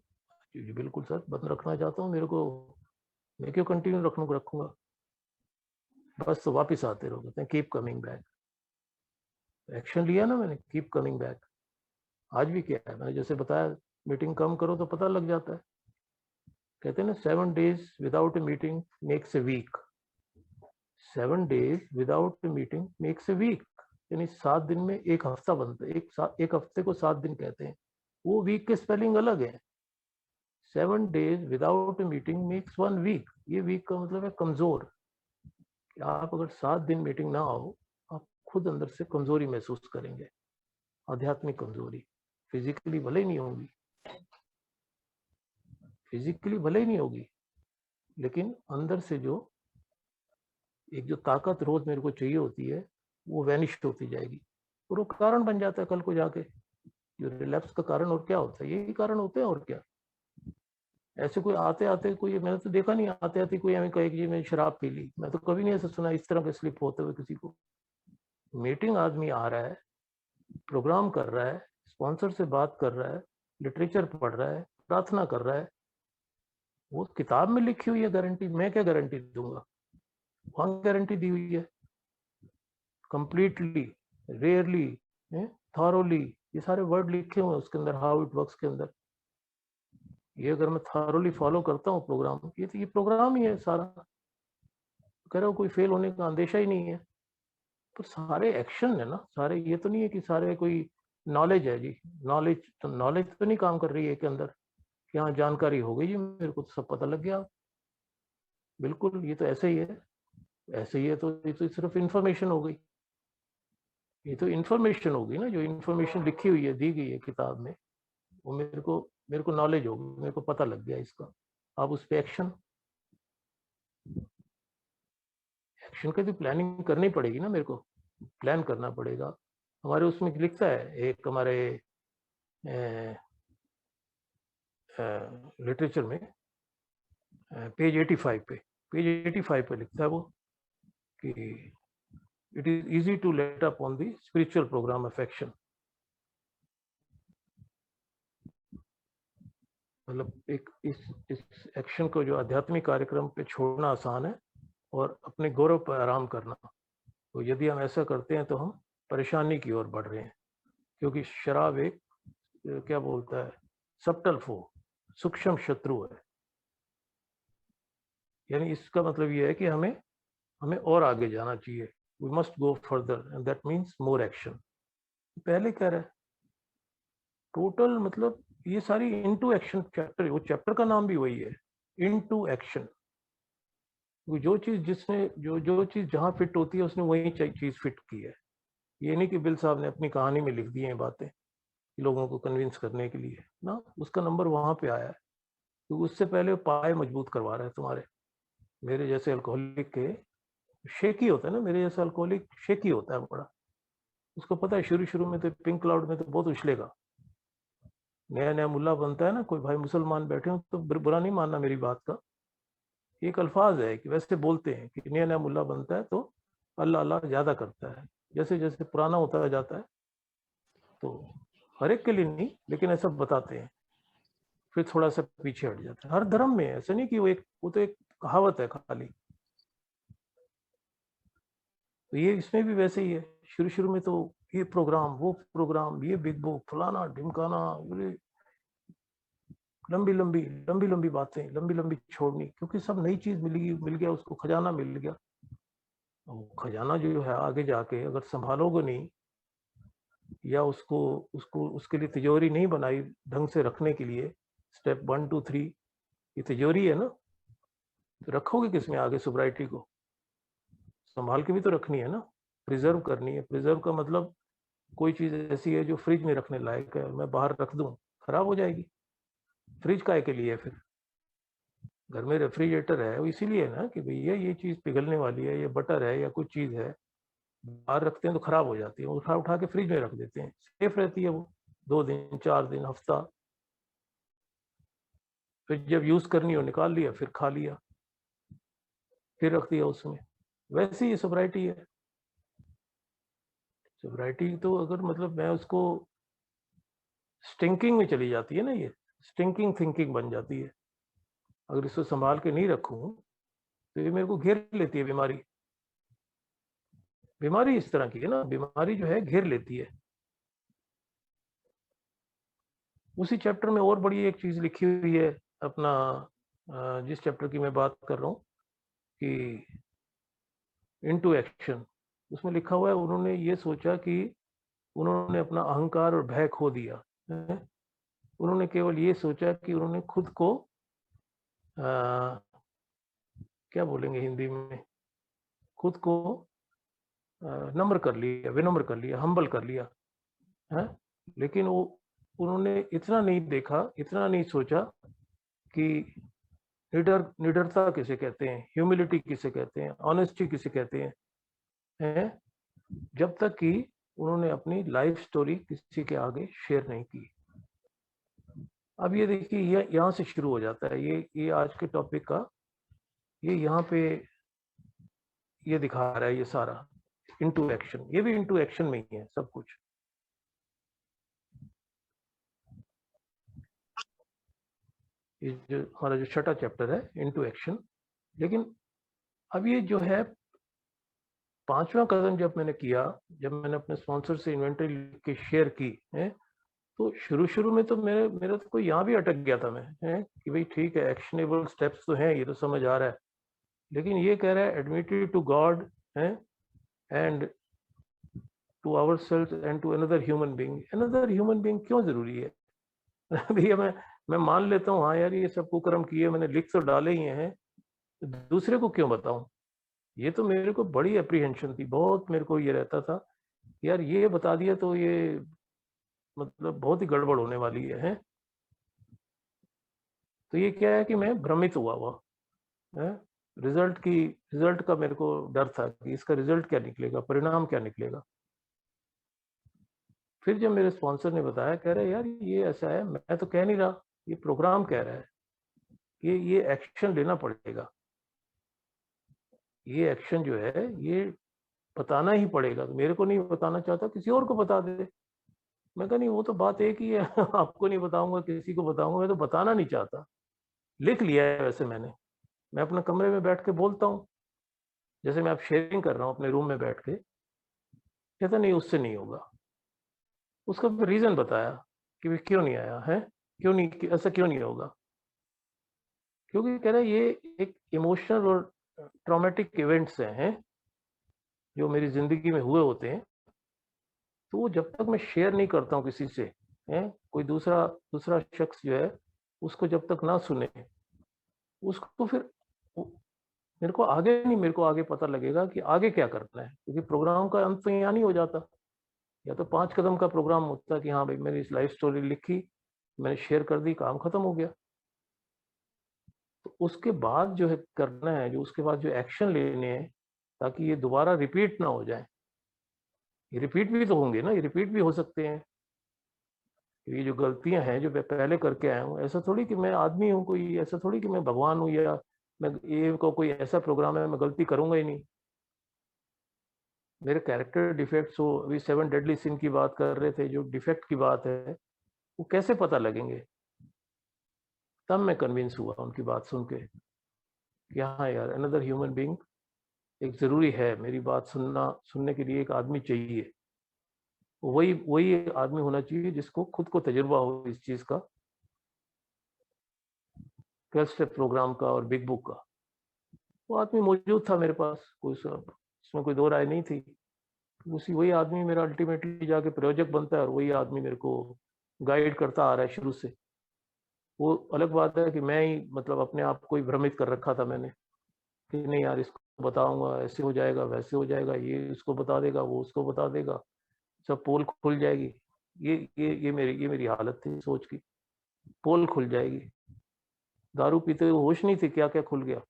जी बिल्कुल सर, बंद रखना चाहता हूँ, मेरे को मैं क्यों कंटिन्यू रखूंगा, बस तो वापस आते रहो, कहते हैं कीप कमिंग बैक। एक्शन लिया ना मैंने, कीप कमिंग बैक। आज भी क्या है, मैंने जैसे बताया मीटिंग कम करो तो पता लग जाता है। कहते हैं ना 7 days without a meeting makes a week, 7 days without a meeting makes a week, यानी 7 दिन में एक हफ्ता बनता है। एक हफ्ते को 7 दिन कहते हैं, वो वीक के स्पेलिंग अलग है। 7 days without a meeting makes 1 week, ये वीक का मतलब है कमजोर। आप अगर 7 दिन मीटिंग ना हो, आप खुद अंदर से कमजोरी महसूस करेंगे, आध्यात्मिक कमजोरी। फिजिकली भले ही नहीं होगी, फिजिकली भले ही नहीं होगी, लेकिन अंदर से जो एक जो ताकत रोज मेरे को चाहिए होती है वो वैनिश होती जाएगी, और वो कारण बन जाता है कल को जाके। जो रिलैप्स का कारण और क्या होता है, यही कारण होते हैं और क्या। ऐसे कोई आते आते कोई, मैंने तो देखा नहीं आते आते कोई हमें कहे कि जी मैंने शराब पी ली, मैं तो कभी नहीं ऐसा सुना इस तरह के स्लिप होते हुए किसी को। मीटिंग आदमी आ रहा है, प्रोग्राम कर रहा है, स्पॉन्सर से बात कर रहा है, लिटरेचर पढ़ रहा है, प्रार्थना कर रहा है, वो किताब में लिखी हुई है गारंटी, मैं क्या गारंटी दूंगा, वहां गारंटी दी हुई है कंप्लीटली, रेयरली, थॉरोली, ये सारे वर्ड लिखे हुए हैं उसके अंदर, हाउ इट वर्क्स के अंदर। ये अगर मैं थॉरोली फॉलो करता हूँ प्रोग्राम, ये तो ये प्रोग्राम ही है सारा। कह रहा हूँ कोई फेल होने का अंदेशा ही नहीं है। तो सारे एक्शन है ना सारे, ये तो नहीं है कि सारे कोई नॉलेज है जी, नॉलेज तो नहीं काम कर रही है के अंदर कि हाँ जानकारी हो गई जी मेरे को तो सब पता लग गया। बिल्कुल ये तो ऐसे ही है, ऐसे ही है। तो ये तो सिर्फ इंफॉर्मेशन हो गई, ये तो इंफॉर्मेशन होगी ना, जो इंफॉर्मेशन लिखी हुई है दी गई है किताब में, वो मेरे को नॉलेज होगी, मेरे को पता लग गया इसका। अब उस पर एक्शन की तो प्लानिंग करनी पड़ेगी ना, मेरे को प्लान करना पड़ेगा। हमारे उसमें लिखता है एक हमारे लिटरेचर में पेज 85 पे, पेज 85 पे लिखता है वो कि it is easy to let up on the spiritual program of action. मतलब एक इस एक्शन को, जो आध्यात्मिक कार्यक्रम पे छोड़ना आसान है और अपने गौरव पर आराम करना, तो यदि हम ऐसा करते हैं तो हम परेशानी की ओर बढ़ रहे हैं। क्योंकि शराब एक क्या बोलता है, सबटल फो, सूक्ष्म शत्रु है। यानी इसका मतलब ये है कि हमें और आगे जाना चाहिए, we must go further and that means more action. पहले कह रहा है टोटल, मतलब ये सारी इनटू एक्शन चैप्टर, वो चैप्टर का नाम भी वही है, इनटू एक्शन। जो चीज जिसने जो चीज जहां फिट होती है उसने वही चीज फिट की है। ये नहीं कि बिल साहब ने अपनी कहानी में लिख दी है बातें लोगों को कन्विंस करने के लिए ना, उसका नंबर वहां पे आया है। तो उससे पहले पाए मजबूत करवा रहा है तुम्हारे, मेरे जैसे अल्कोहलिक के शेकी होता है ना, मेरे जैसा अल्कोहलिक शेकी होता है बड़ा, उसको पता है शुरू शुरू में तो पिंक क्लाउड में तो बहुत उछलेगा, नया नया मुल्ला बनता है ना कोई भाई, मुसलमान बैठे हो तो बुरा नहीं मानना मेरी बात का, एक अल्फाज है कि वैसे बोलते हैं कि नया नया मुल्ला बनता है तो अल्लाह अल्लाह ज्यादा करता है, जैसे जैसे पुराना होता जाता है तो हर एक के लिए नहीं लेकिन ऐसा बताते हैं, फिर थोड़ा सा पीछे हट जाता है। हर धर्म में ऐसा नहीं कि वो तो एक कहावत है खाली। तो ये इसमें भी वैसे ही है, शुरू शुरू में तो ये प्रोग्राम वो प्रोग्राम, ये बिग बुक फलाना ढिमकाना, लंबी लंबी लंबी लंबी बातें, लंबी लंबी छोड़नी, क्योंकि सब नई चीज मिल गया उसको, खजाना मिल गया। खजाना जो है आगे जाके अगर संभालोगे नहीं, या उसको उसको उसके लिए तिजोरी नहीं बनाई ढंग से रखने के लिए, स्टेप 1 2 3 ये तिजोरी है ना, तो रखोगे किसमें आगे सोब्राइटी को, संभाल के भी तो रखनी है ना, प्रिजर्व करनी है। प्रिजर्व का मतलब कोई चीज ऐसी है जो फ्रिज में रखने लायक है, मैं बाहर रख दूं खराब हो जाएगी, फ्रिज काय के लिए है फिर? घर में रेफ्रिजरेटर है वो इसीलिए ना कि भैया ये चीज पिघलने वाली है, ये बटर है या कोई चीज है, बाहर रखते हैं तो खराब हो जाती है, उठा उठा के फ्रिज में रख देते हैं, सेफ रहती है वो 2 दिन 4 दिन हफ्ता, फिर जब यूज करनी हो निकाल लिया, फिर खा लिया, फिर रख दिया उसमें। वैसे ही सोब्राइटी है। सोब्राइटी तो अगर मतलब मैं उसको स्टिंकिंग में चली जाती है ना, ये स्टिंकिंग थिंकिंग बन जाती है, अगर इसको संभाल के नहीं रखूं तो ये मेरे को घेर लेती है बीमारी। बीमारी इस तरह की है ना, बीमारी जो है घेर लेती है। उसी चैप्टर में और बड़ी एक चीज लिखी हुई है अपना, जिस चैप्टर की मैं बात कर रहा हूँ कि इनटू एक्शन, उसमें लिखा हुआ है उन्होंने ये सोचा कि उन्होंने अपना अहंकार और भय खो दिया है? उन्होंने केवल ये सोचा कि उन्होंने खुद को आ, क्या बोलेंगे हिंदी में, खुद को नम्र कर लिया, विनम्र कर लिया, हम्बल कर लिया है। लेकिन वो उन्होंने इतना नहीं देखा, इतना नहीं सोचा कि निडरता किसे कहते हैं, ह्यूमिलिटी किसे कहते हैं, ऑनेस्टी किसे कहते हैं, जब तक कि उन्होंने अपनी लाइफ स्टोरी किसी के आगे शेयर नहीं की। अब ये देखिए ये यहाँ से शुरू हो जाता है, ये आज के टॉपिक का ये यहाँ पे ये दिखा रहा है, ये सारा इनटू एक्शन, ये भी इनटू एक्शन में ही है सब कुछ। ये जो हमारा जो छठा चैप्टर है इनटू एक्शन। लेकिन अब ये जो है 5वां कदम जब मैंने किया, जब मैंने अपने स्पॉन्सर से इन्वेंटरी लिख के शेयर की है, तो शुरू शुरू में तो मेरा तो कोई यहाँ भी अटक गया था मैं, है कि भाई ठीक है एक्शनेबल स्टेप्स तो हैं, ये तो समझ आ रहा है, लेकिन ये कह रहा है एडमिटेड टू गॉड है and to our self and to another human being. Another human being क्यों जरूरी है? भैया मैं मान लेता हूँ हाँ यार ये सब कुकर्म किए मैंने, लिख तो डाले ही हैं, तो दूसरे को क्यों बताऊं? ये तो मेरे को बड़ी अप्रीहेंशन थी, बहुत मेरे को ये रहता था यार ये बता दिया तो ये मतलब बहुत ही गड़बड़ होने वाली है? तो ये क्या है कि मैं भ्रमित हुआ है, रिजल्ट का मेरे को डर था कि इसका रिजल्ट क्या निकलेगा, परिणाम क्या निकलेगा। फिर जब मेरे स्पॉन्सर ने बताया, कह रहे यार ये ऐसा है, मैं तो कह नहीं रहा, ये प्रोग्राम कह रहा है, ये एक्शन लेना पड़ेगा, ये एक्शन जो है ये बताना ही पड़ेगा। तो मेरे को नहीं बताना चाहता, किसी और को बता दे। मैं कहा नहीं वो तो बात एक ही है आपको नहीं बताऊंगा किसी को बताऊंगा, मैं तो बताना नहीं चाहता। लिख लिया है वैसे मैंने, मैं अपने कमरे में बैठ के बोलता हूँ, जैसे मैं आप शेयरिंग कर रहा हूँ अपने रूम में बैठ के। कहता नहीं उससे नहीं होगा। उसका फिर रीजन बताया कि भाई क्यों नहीं आया है, क्यों नहीं, ऐसा क्यों नहीं होगा? क्योंकि कह रहा है ये एक इमोशनल और ट्रॉमेटिक इवेंट्स हैं जो मेरी जिंदगी में हुए होते हैं, तो वो जब तक मैं शेयर नहीं करता हूँ किसी से, है कोई दूसरा दूसरा शख्स जो है उसको जब तक ना सुने, उसको फिर मेरे को आगे नहीं, मेरे को आगे पता लगेगा कि आगे क्या करना है, क्योंकि प्रोग्राम का अंत तो यहाँ नहीं हो जाता। या तो 5 कदम का प्रोग्राम होता है कि हाँ भाई मैंने इस लाइफ स्टोरी लिखी, मैंने शेयर कर दी, काम खत्म हो गया। तो उसके बाद जो है करना है, जो उसके बाद जो एक्शन लेने हैं ताकि ये दोबारा रिपीट ना हो जाए, ये रिपीट भी तो होंगे ना, ये रिपीट भी हो सकते हैं। ये जो गलतियां हैं जो मैं पहले करके आया हूँ, ऐसा थोड़ी कि मैं आदमी हूँ कोई, ऐसा थोड़ी कि मैं भगवान हूँ या मैं ये कोई ऐसा प्रोग्राम है मैं गलती करूंगा ही नहीं। मेरे कैरेक्टर डिफेक्ट्स हो, अभी 7 डेडली सिन की बात कर रहे थे, जो डिफेक्ट की बात है वो कैसे पता लगेंगे? तब मैं कन्विंस हुआ उनकी बात सुन के कि हाँ यार, अनदर ह्यूमन बीइंग एक जरूरी है, मेरी बात सुनने के लिए एक आदमी चाहिए। वही वही आदमी होना चाहिए जिसको खुद को तजुर्बा हो इस चीज का, 12 स्टेप प्रोग्राम का और बिग बुक का। वो आदमी मौजूद था मेरे पास, कोई सब इसमें कोई दो राय नहीं थी। उसी वही आदमी मेरा अल्टीमेटली जाके प्रयोजक बनता है, और वही आदमी मेरे को गाइड करता आ रहा है शुरू से। वो अलग बात है कि मैं ही मतलब अपने आप को ही भ्रमित कर रखा था मैंने कि नहीं यार, इसको बताऊंगा ऐसे हो जाएगा वैसे हो जाएगा, ये उसको बता देगा वो उसको बता देगा, सब पोल खुल जाएगी। ये मेरी हालत थी सोच की, पोल खुल जाएगी। दारू पीते हुए होश नहीं थी क्या क्या खुल गया,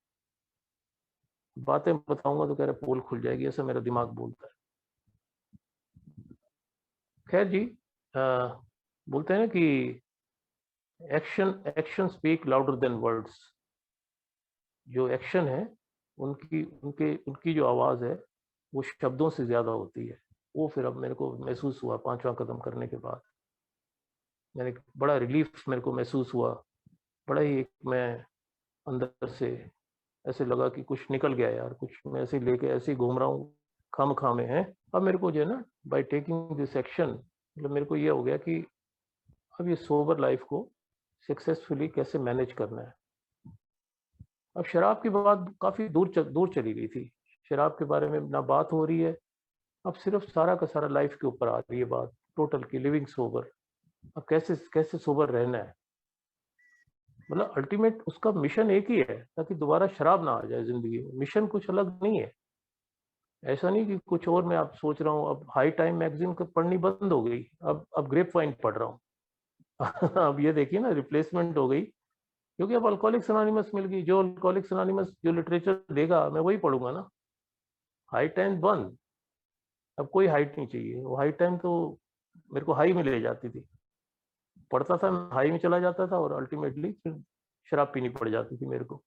बातें बताऊंगा तो कह रहे पोल खुल जाएगी, ऐसा मेरा दिमाग बोलता है। खैर जी, बोलते हैं ना कि action action speak louder than words. जो एक्शन है उनकी जो आवाज़ है वो शब्दों से ज़्यादा होती है। वो फिर अब मेरे को महसूस हुआ 5वां कदम करने के बाद, मैंने बड़ा रिलीफ मेरे को महसूस हुआ। बड़ा ही एक मैं अंदर से ऐसे लगा कि कुछ निकल गया यार, कुछ मैं ऐसे लेके ऐसे ही घूम रहा हूँ खाम खामे हैं। अब मेरे को जो है ना, बाय टेकिंग दिस एक्शन, मतलब मेरे को ये हो गया कि अब ये सोबर लाइफ को सक्सेसफुली कैसे मैनेज करना है। अब शराब की बात काफ़ी दूर चली गई थी, शराब के बारे में ना बात हो रही है। अब सिर्फ सारा का सारा लाइफ के ऊपर आ रही है बात, टोटल की लिविंग सोबर। अब कैसे कैसे सोबर रहना है, मतलब अल्टीमेट उसका मिशन एक ही है, ताकि दोबारा शराब ना आ जाए जिंदगी में। मिशन कुछ अलग नहीं है। ऐसा नहीं कि कुछ और मैं आप सोच रहा हूँ। अब हाई टाइम मैगजीन पढ़नी बंद हो गई, अब ग्रेप वाइन पढ़ रहा हूँ। अब ये देखिए ना, रिप्लेसमेंट हो गई, क्योंकि अब अल्कोहलिक्स एनोनिमस मिल गई। जो अल्कोहलिक्स एनोनिमस जो लिटरेचर देगा मैं वही पढ़ूंगा ना। हाई टाइम बंद, अब कोई हाइट नहीं चाहिए। वो हाई टाइम तो मेरे को हाई में ले जाती थी, पढ़ता था हाई में चला जाता था, और अल्टीमेटली फिर शराब पीनी पड़ जाती थी मेरे को।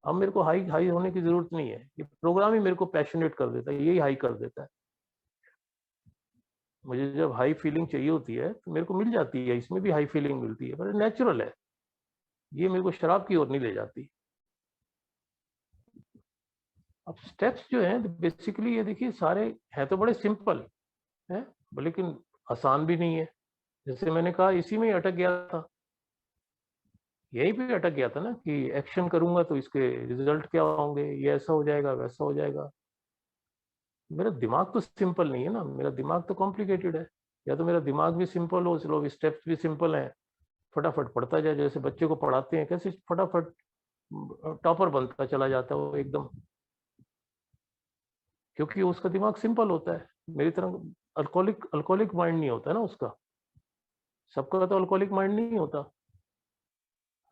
अब मेरे को हाई हाई होने की जरूरत नहीं है, ये प्रोग्राम ही मेरे को पैशनेट कर देता है, यही हाई कर देता है। मुझे जब हाई फीलिंग चाहिए होती है तो मेरे को मिल जाती है, इसमें भी हाई फीलिंग मिलती है, पर नेचुरल है। ये मेरे को शराब की ओर नहीं ले जाती। अब स्टेप्स जो हैं बेसिकली ये देखिए, सारे हैं तो बड़े सिंपल हैं, लेकिन आसान भी नहीं है। जैसे मैंने कहा, इसी में ही अटक गया था, यहीं पे अटक गया था ना कि एक्शन करूंगा तो इसके रिजल्ट क्या होंगे, ये ऐसा हो जाएगा वैसा हो जाएगा। मेरा दिमाग तो सिंपल नहीं है ना, मेरा दिमाग तो कॉम्प्लिकेटेड है। या तो मेरा दिमाग भी सिंपल हो, चलो स्टेप्स भी सिंपल हैं, फटाफट पढ़ता जाए, जैसे बच्चे को पढ़ाते हैं कैसे फटाफट टॉपर बनता चला जाता है वो एकदम, क्योंकि उसका दिमाग सिंपल होता है। मेरी तरह अल्कोहलिक माइंड नहीं होता ना उसका, सबका तो अल्कोहलिक माइंड नहीं होता।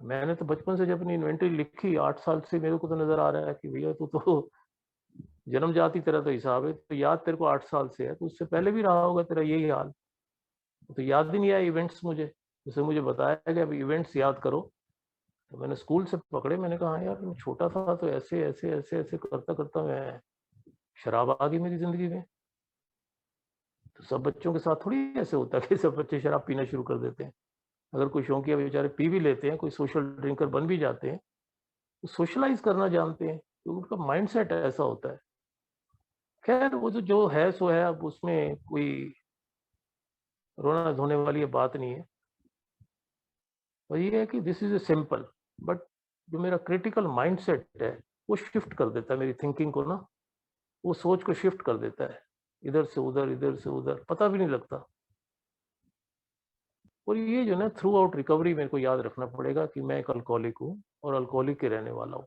मैंने तो बचपन से जब अपनी इन्वेंटरी लिखी 8 साल से, मेरे को तो नजर आ रहा है कि भैया तू तो जन्म जाति तेरा तो हिसाब है, तो याद तेरे को 8 साल से है, तो उससे पहले भी रहा होगा तेरा यही हाल। तो याद ही नहीं आया इवेंट्स मुझे, जैसे मुझे बताया गया अभी इवेंट्स याद करो, तो मैंने स्कूल से पकड़े। मैंने कहा हाँ यार, मैं छोटा था तो ऐसे ऐसे ऐसे ऐसे करता करता मैं शराब आ गई मेरी जिंदगी में। तो सब बच्चों के साथ थोड़ी ऐसे होता है कि सब बच्चे शराब पीना शुरू कर देते हैं। अगर कोई शौकिया बेचारे पी भी लेते हैं, कोई सोशल ड्रिंकर बन भी जाते हैं, तो सोशलाइज करना जानते हैं, तो उनका माइंडसेट ऐसा होता है। खैर वो जो है सो है, अब उसमें कोई रोना धोने वाली ये बात नहीं है। और ये है कि this is a simple, but जो मेरा क्रिटिकल माइंडसेट है वो शिफ्ट कर देता है मेरी थिंकिंग को ना, वो सोच को शिफ्ट कर देता है, इधर से उधर पता भी नहीं लगता। और ये जो ना थ्रू आउट रिकवरी मेरे को याद रखना पड़ेगा कि मैं एक अल्कोहलिक हूँ और अल्कोहलिक के रहने वाला हूँ।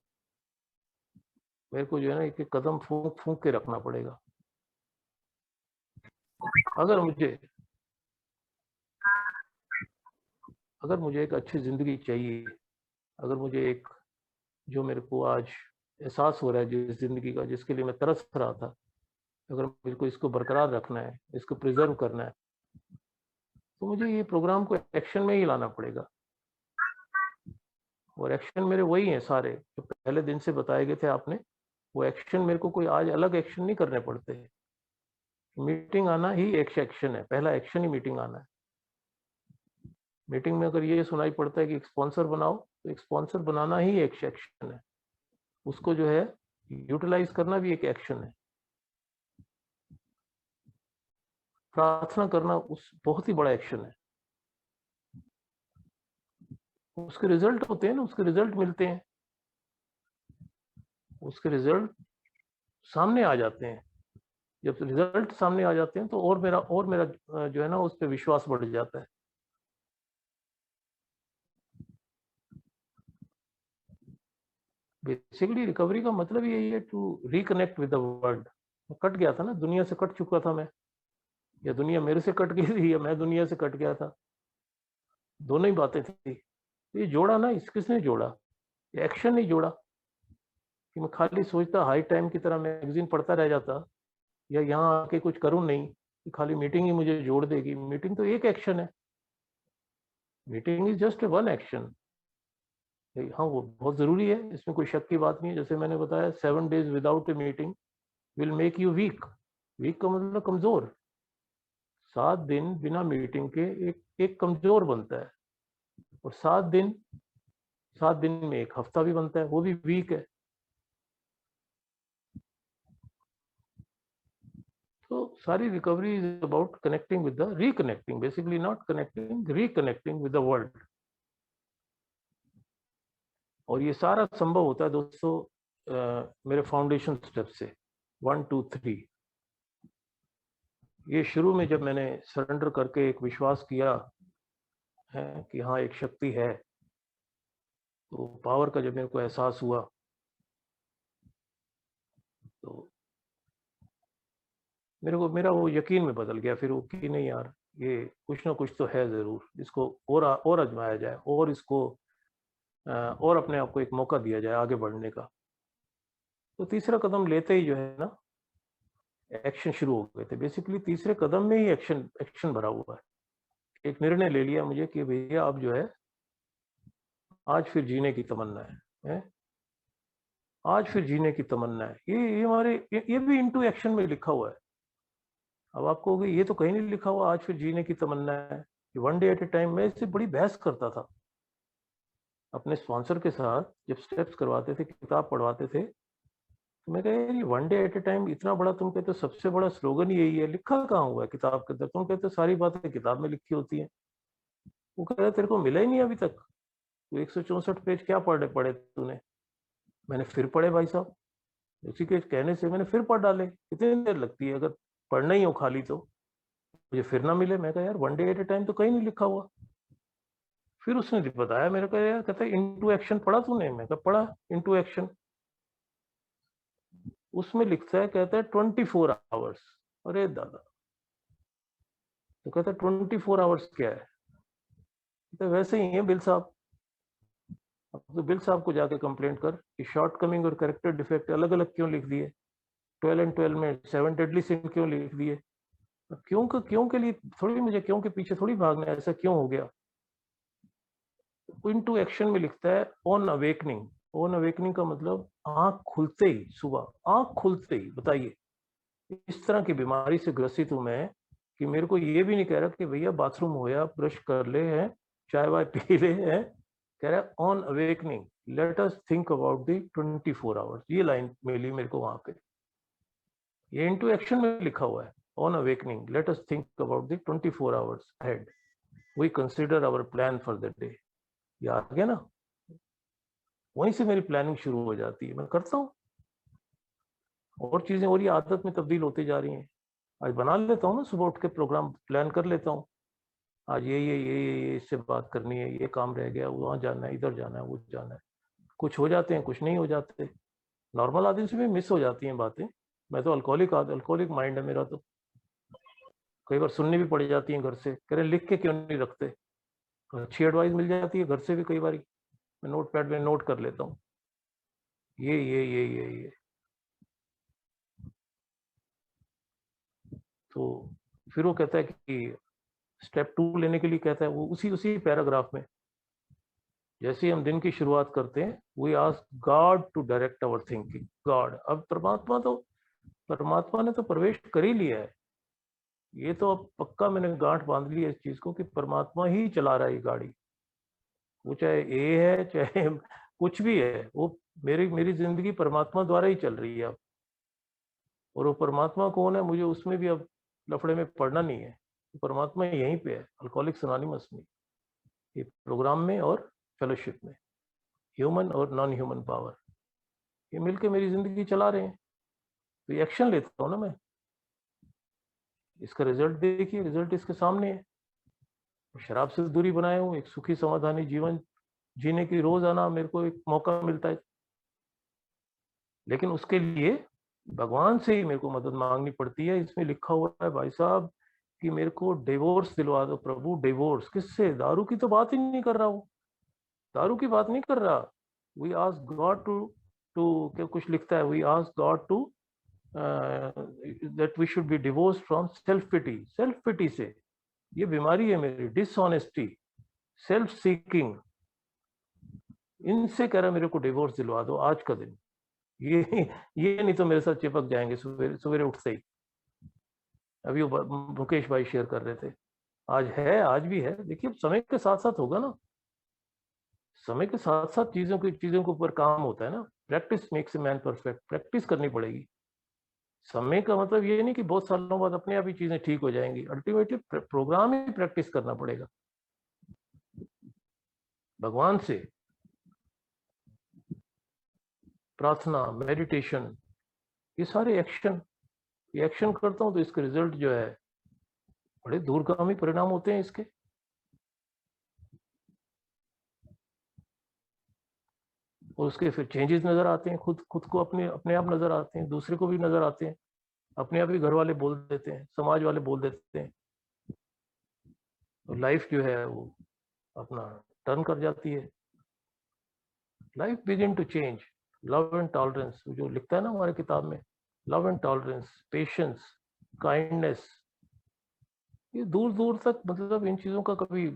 मेरे को जो है ना एक एक कदम फूंक फूंक के रखना पड़ेगा। अगर मुझे अगर मुझे एक अच्छी जिंदगी चाहिए, अगर मुझे एक जो मेरे को आज एहसास हो रहा है जिस जिंदगी का जिसके लिए मैं तरस रहा था, अगर मेरे को इसको बरकरार रखना है, इसको प्रिजर्व करना है, तो मुझे ये प्रोग्राम को एक्शन में ही लाना पड़ेगा। और एक्शन मेरे वही हैं सारे जो पहले दिन से बताए गए थे आपने। वो एक्शन मेरे को कोई आज अलग एक्शन नहीं करने पड़ते। मीटिंग आना ही एक एक्शन है, पहला एक्शन ही मीटिंग आना है। मीटिंग में अगर ये सुनाई पड़ता है कि एक स्पॉन्सर बनाओ, तो एक स्पॉन्सर बनाना ही एक एक्शन है। उसको जो है यूटिलाइज करना भी एक एक्शन है। प्रार्थना करना उस बहुत ही बड़ा एक्शन है। उसके रिजल्ट होते हैं ना, उसके रिजल्ट मिलते हैं, उसके रिजल्ट सामने आ जाते हैं। जब रिजल्ट सामने आ जाते हैं तो और मेरा जो है ना उस पर विश्वास बढ़ जाता है। बेसिकली रिकवरी का मतलब यही है, to reconnect with the world. Cut गया था ना, दुनिया से कट चुका था मैं, या दुनिया मेरे से कट गई थी, या मैं दुनिया से कट गया था। दोनों ही बातें थी। ये जोड़ा ना, इस किसने जोड़ा? एक्शन नहीं जोड़ा कि मैं खाली सोचता हाई टाइम की तरह मैगजीन पढ़ता रह जाता, या यहाँ आके कुछ करूं नहीं कि खाली मीटिंग ही मुझे जोड़ देगी। मीटिंग तो एक एक्शन है। Meeting is just one action. हाँ, वो बहुत जरूरी है, इसमें कोई शक की बात नहीं है। जैसे मैंने बताया, 7 days without a meeting will make you weak. Weak का मतलब कमजोर। 7 दिन बिना मीटिंग के एक कमजोर बनता है। और 7 दिन में एक हफ्ता भी बनता है, वो भी वीक है। तो सारी recovery is about connecting with the reconnecting, basically not connecting, reconnecting with the world. और ये सारा संभव होता है दोस्तों मेरे फाउंडेशन स्टेप से, 1 2 3। ये शुरू में जब मैंने सरेंडर करके एक विश्वास किया है कि हाँ एक शक्ति है, तो पावर का जब मेरे को एहसास हुआ, तो मेरा वो यकीन में बदल गया फिर वो, कि नहीं यार, ये कुछ ना कुछ तो है जरूर, इसको और आजमाया जाए, और इसको और अपने आप को एक मौका दिया जाए आगे बढ़ने का। तो तीसरा कदम लेते ही जो है ना, एक्शन शुरू हो गए थे। बेसिकली तीसरे कदम में ही एक्शन भरा हुआ है। एक निर्णय ले लिया मुझे कि भैया अब जो है आज फिर जीने की तमन्ना है? आज फिर जीने की तमन्ना है। ये हमारे ये भी इनटू एक्शन में लिखा हुआ है। अब आपको होगी ये तो कहीं नहीं लिखा हुआ आज फिर जीने की तमन्ना है। 1 day एट ए टाइम। मैं इससे बड़ी बहस करता था अपने स्पॉन्सर के साथ, जब स्टेप्स करवाते थे, किताब पढ़वाते थे, तो मैं कह यार ये 1 day एट ए टाइम इतना बड़ा, तुम कहते हो सबसे बड़ा स्लोगन यही है, लिखा कहाँ हुआ है किताब के अंदर? तुम कहते हो सारी बातें किताब में लिखी होती हैं। वो कह रहा तेरे को मिला ही नहीं अभी तक, तो 164 पेज क्या पढ़े पढ़े तूने? मैंने फिर पढ़े भाई साहब, उसी के कहने से मैंने फिर पढ़ डाले। कितनी देर लगती है अगर पढ़ना ही हो खाली, तो मुझे फिर ना मिले। मैं कहा यार 1 day एट ए टाइम तो कहीं नहीं लिखा हुआ। फिर उसने बताया मेरे को, यार कहता है इनटू एक्शन पढ़ा तूने? मैं कहा पढ़ा, इनटू एक्शन। उसमें लिखता है, कहता है 24 hours। अरे दादा! तो कहता है 24 hours क्या है? तो वैसे ही है बिल साहब। अब तो बिल साहब को जाके कंप्लेंट कर कि शॉर्ट कमिंग और कैरेक्टर डिफेक्ट अलग अलग क्यों लिख दिए, 12 and 12 में 7 deadly sin क्यों लिख दिए? क्यों के लिए थोड़ी, मुझे क्यों के पीछे थोड़ी भागना है, ऐसा क्यों हो गया? इनटू एक्शन में लिखता है ऑन अवेकनिंग। ऑन अवेकनिंग का मतलब आंख खुलते ही, सुबह आंख खुलते ही। बताइए, इस तरह की बीमारी से ग्रसित हूं मैं कि मेरे को ये भी नहीं कह रहा कि भैया बाथरूम हो या ब्रश कर ले हैं, चाय वाय पी ले हैं। कह रहा है on awakening let us think about the 24 hours। ये लाइन मिली मेरे को वहां पे, ये इनटू एक्शन में लिखा हुआ है। On awakening let us think about the 24 hours ahead, we consider our plan for the day. ये आ गया ना, वहीं से मेरी प्लानिंग शुरू हो जाती है, मैं करता हूँ। और चीजें और ये आदत में तब्दील होती जा रही हैं। आज बना लेता हूँ ना, सुबह उठ के प्रोग्राम प्लान कर लेता हूँ। आज ये इससे बात करनी है, ये काम रह गया, वहाँ जाना है, इधर जाना है, वो जाना है। कुछ हो जाते हैं, कुछ नहीं हो जाते। नॉर्मल आदमी से भी मिस हो जाती हैं बातें। मैं तो अल्कोहलिक माइंड है मेरा तो। कई बार सुननी भी पड़ जाती है घर से, कह रहे लिख के क्यों नहीं रखते? अच्छी एडवाइस मिल जाती है घर से भी कई बार। मैं नोट पैड में नोट कर लेता हूँ, ये तो फिर वो कहता है कि स्टेप 2 लेने के लिए कहता है, वो उसी पैराग्राफ में, जैसे ही हम दिन की शुरुआत करते हैं, we ask God to direct our thinking. God, अब परमात्मा ने तो प्रवेश कर ही लिया है। ये तो अब पक्का मैंने गांठ बांध ली है इस चीज को कि परमात्मा ही चला रहा है ये गाड़ी। वो चाहे ए है, चाहे कुछ भी है, वो मेरी जिंदगी परमात्मा द्वारा ही चल रही है अब। और वो परमात्मा कौन है, मुझे उसमें भी अब लफड़े में पड़ना नहीं है। परमात्मा यहीं पे है, अल्कोहलिक्स अनोनिमस में, ये प्रोग्राम में और फेलोशिप में, ह्यूमन और नॉन ह्यूमन पावर, ये मिलके मेरी जिंदगी चला रहे हैं। तो एक्शन लेता हूँ ना मैं, इसका रिजल्ट देखिए, रिजल्ट इसके सामने है। शराब से दूरी बनाए हूँ, एक सुखी समाधानी जीवन जीने की रोज आना मेरे को एक मौका मिलता है। लेकिन उसके लिए भगवान से ही मेरे को मदद मांगनी पड़ती है। इसमें लिखा हुआ है भाई साहब कि मेरे को डिवोर्स दिलवा दो प्रभु। डिवोर्स किससे? दारू की तो बात ही नहीं कर रहा हूँ, दारू की बात नहीं कर रहा। वी आस्क गॉड टू क्या कुछ लिखता है, we ask God to that we should be divorce from self pity. Self pity से, ये बीमारी है मेरी, डिसऑनेस्टी, सेल्फ सीकिंग, इनसे कह रहा मेरे को डिवोर्स दिलवा दो आज का दिन। ये नहीं तो मेरे साथ चिपक जाएंगे सवेरे सवेरे उठते ही। अभी वो मुकेश भाई शेयर कर रहे थे, आज है, आज भी है। देखिए समय के साथ साथ होगा ना, समय के साथ साथ चीजों के ऊपर काम होता है ना। Practice makes a man perfect, practice करनी पड़ेगी। समय का मतलब ये नहीं कि बहुत सालों बाद अपने आप ही चीजें ठीक हो जाएंगी, अल्टीमेटली प्रोग्राम ही प्रैक्टिस करना पड़ेगा भगवान से। प्रार्थना, मेडिटेशन, ये सारे एक्शन, ये एक्शन करता हूं तो इसके रिजल्ट जो है बड़े दूरगामी परिणाम होते हैं इसके। और उसके फिर चेंजेस नजर आते हैं, खुद को अपने आप नजर आते हैं, दूसरे को भी नजर आते हैं, अपने आप ही घर वाले बोल देते हैं, समाज वाले बोल देते हैं। तो लाइफ जो है वो अपना टर्न कर जाती है, life begin to change. Love and tolerance जो लिखता है ना हमारे किताब में, love and tolerance, patience, kindness, ये दूर दूर तक, मतलब इन चीजों का कभी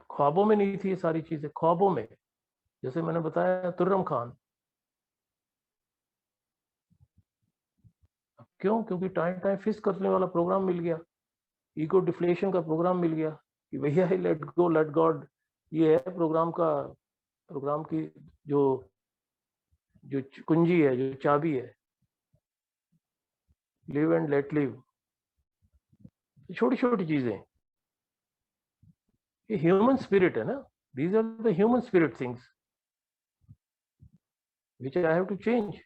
ख्वाबों में नहीं थी ये सारी चीजें, ख्वाबों में। जैसे मैंने बताया तुर्रम खान, क्यों? क्योंकि टाइम टाइम फिक्स करने वाला प्रोग्राम मिल गया, ईगो डिफ्लेशन का प्रोग्राम मिल गया कि भैया लेट गो लेट गॉड। ये है प्रोग्राम का, प्रोग्राम की जो जो कुंजी है, जो चाबी है, लिव एंड लेट लिव। छोटी छोटी चीजें, ये ह्यूमन स्पिरिट है ना, these are the human spirit things which I have to change.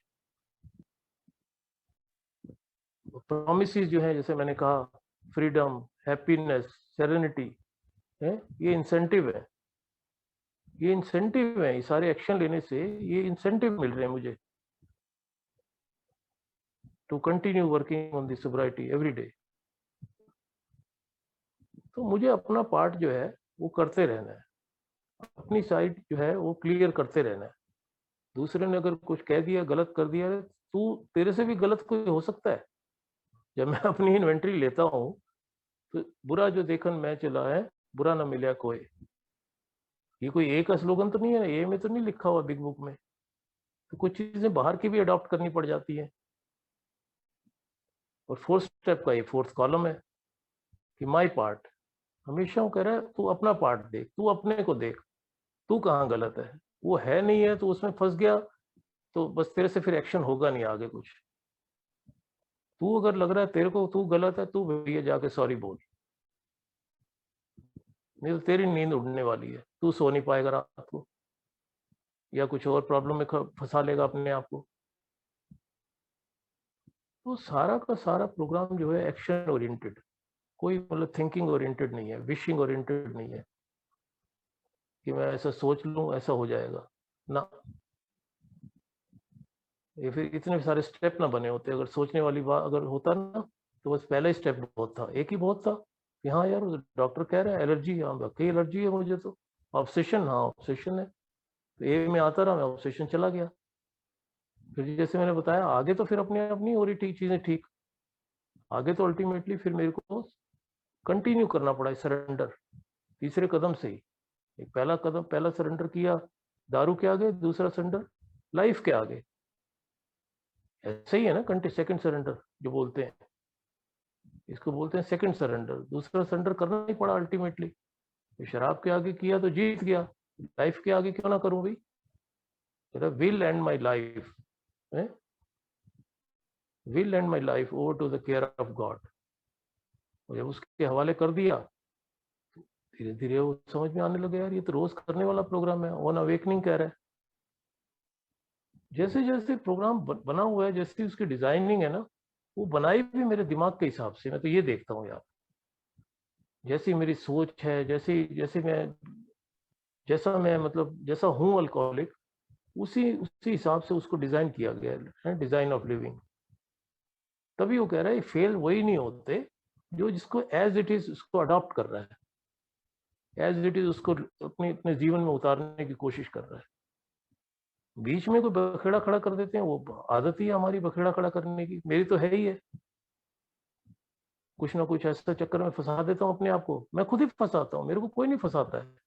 Promises जो है, जैसे मैंने कहा, फ्रीडम, हैप्पीनेस, सेरेनिटी है, ये इंसेंटिव है, ये इंसेंटिव है। ये सारे एक्शन लेने से ये इंसेंटिव मिल रहे हैं मुझे to continue working on the sobriety every day. तो मुझे अपना पार्ट जो है वो करते रहना है, अपनी साइड जो है वो क्लियर करते रहना है। दूसरे ने अगर कुछ कह दिया, गलत कर दिया, तू तेरे से भी गलत कोई हो सकता है। जब मैं अपनी इन्वेंट्री लेता हूँ तो बुरा जो देखन मैं चला है, बुरा ना मिला कोई, ये कोई एक का स्लोगन तो नहीं है, ये में तो नहीं लिखा हुआ बिग बुक में। तो कुछ चीजें बाहर की भी अडॉप्ट करनी पड़ जाती है। और फोर्थ स्टेप का ये फोर्थ कॉलम है कि माई पार्ट। हमेशा वो कह रहा है तू अपना पार्ट देख, तू अपने को देख, तू कहाँ गलत है। वो है नहीं है तो उसमें फंस गया, तो बस तेरे से फिर एक्शन होगा नहीं आगे कुछ। तू अगर लग रहा है तेरे को तू गलत है, तू भैया जाके सॉरी बोल, नहीं तो तेरी नींद उड़ने वाली है, तू सो नहीं पाएगा रात को, या कुछ और प्रॉब्लम में फंसा लेगा अपने आप को। तो सारा का सारा प्रोग्राम जो है एक्शन ओरिएंटेड, कोई मतलब थिंकिंग ओरिएंटेड नहीं है, विशिंग ओरिएंटेड नहीं है कि मैं ऐसा सोच लूं ऐसा हो जाएगा ना। ये फिर इतने सारे स्टेप ना बने होते, अगर सोचने वाली बात अगर होता ना, तो बस पहला ही स्टेप बहुत था, एक ही बहुत था कि हाँ यार डॉक्टर कह रहा है एलर्जी, हाँ वाकई एलर्जी है मुझे तो। ऑब्सेशन, हाँ ऑब्सेशन है। तो ए में आता रहा, मैं ऑब्सेशन चला गया। फिर जैसे मैंने बताया आगे तो फिर अपने आप नहीं हो रही ठीक चीजें ठीक, आगे तो अल्टीमेटली फिर मेरे को कंटिन्यू करना पड़ा सरेंडर, तीसरे कदम से ही। एक पहला कदम, पहला सरेंडर किया दारू के आगे, दूसरा सरेंडर लाइफ के आगे। ऐसे ही है ना, सेकंड सरेंडर जो बोलते हैं, इसको बोलते हैं सेकंड सरेंडर। दूसरा सरेंडर करना ही पड़ा अल्टीमेटली। शराब के आगे किया तो जीत गया, लाइफ के आगे क्यों ना करूं भाई? Will and my life, will and my life over to the care of God. और जब उसके हवाले कर दिया, धीरे धीरे वो समझ में आने लगा, यार ये तो रोज करने वाला प्रोग्राम है। ऑन अवेकनिंग कह रहा है। जैसे जैसे प्रोग्राम बना हुआ है, जैसी उसकी डिजाइनिंग है ना, वो बनाई भी मेरे दिमाग के हिसाब से। मैं तो ये देखता हूँ यार, जैसी मेरी सोच है, जैसा मैं मतलब जैसा हूँ अल्कोहलिक, उसी हिसाब से उसको डिजाइन किया गया है, डिजाइन ऑफ लिविंग। तभी वो कह रहा है फेल वही नहीं होते जो जिसको एज इट इज उसको अडॉप्ट कर रहा है, एज इट इज उसको अपने जीवन में उतारने की कोशिश कर रहा है। बीच में कोई बखेड़ा खड़ा कर देते हैं, वो आदत ही है हमारी बखेड़ा खड़ा करने की, मेरी तो है ही है। कुछ ना कुछ ऐसा चक्कर में फंसा देता हूँ अपने आप को, मैं खुद ही फंसाता हूँ, मेरे को कोई नहीं फंसाता है।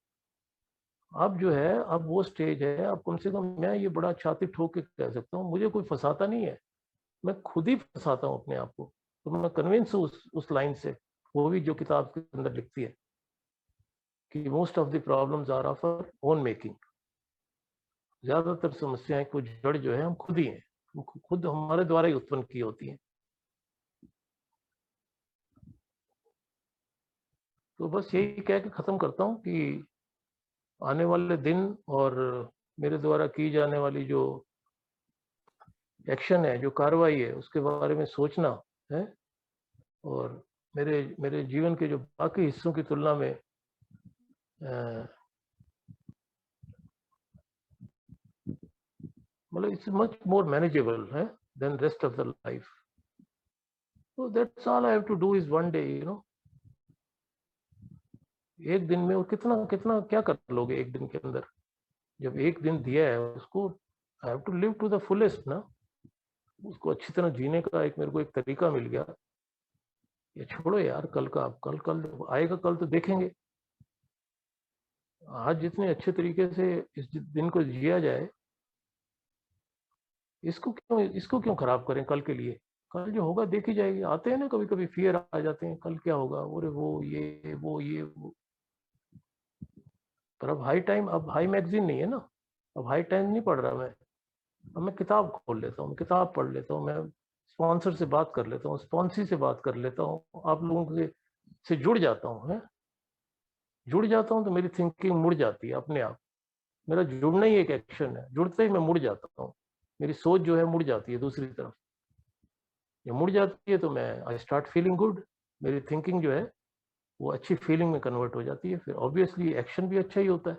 अब जो है, अब वो स्टेज है, अब कम से कम मैं ये बड़ा छाती ठोक के कह सकता हूँ, मुझे कोई फंसाता नहीं है, मैं खुद ही फंसाता हूँ अपने आप को। तो मैं कन्विंस हूँ उस लाइन से, वो भी जो किताब के अंदर लिखती है कि most of the problems are of our own making. ज्यादातर समस्याएं को जड़ जो है हम खुद ही हैं, खुद हमारे द्वारा ही उत्पन्न की होती हैं। तो बस यही कह के खत्म करता हूँ कि आने वाले दिन और मेरे द्वारा की जाने वाली जो एक्शन है, जो कार्रवाई है, उसके बारे में सोचना है। और मेरे जीवन के जो बाकी हिस्सों की तुलना में मतलब इट्स मच मोर मैनेजेबल है than rest of the life. So that's all I have to do is one day, you know. एक दिन में, और कितना कितना क्या कर लोगे एक दिन के अंदर? जब एक दिन दिया है उसको, I have to live to the fullest ना, उसको अच्छी तरह जीने का एक मेरे को एक तरीका मिल गया। ये छोड़ो यार कल का, कल आएगा, कल तो देखेंगे। आज जितने अच्छे तरीके से इस दिन को जिया जाए, इसको क्यों खराब करें कल के लिए? कल जो होगा देखी जाएगी। आते हैं ना कभी कभी फियर आ जाते हैं, कल क्या होगा, अरे वो ये। पर अब हाई मैगजीन नहीं है ना, अब हाई टाइम नहीं पढ़ रहा मैं। अब मैं किताब खोल लेता हूँ, किताब पढ़ लेता हूँ, मैं स्पॉन्सर से बात कर लेता हूँ, स्पॉन्सी से बात कर लेता हूँ, आप लोगों से जुड़ जाता हूँ। जुड़ जाता हूँ तो मेरी थिंकिंग मुड़ जाती है अपने आप। मेरा जुड़ना ही एक एक्शन है, जुड़ते ही मैं मुड़ जाता हूँ, मेरी सोच जो है मुड़ जाती है दूसरी तरफ। ये मुड़ जाती है तो मैं आई स्टार्ट फीलिंग गुड, मेरी थिंकिंग जो है वो अच्छी फीलिंग में कन्वर्ट हो जाती है। फिर ऑब्वियसली एक्शन भी अच्छा ही होता है,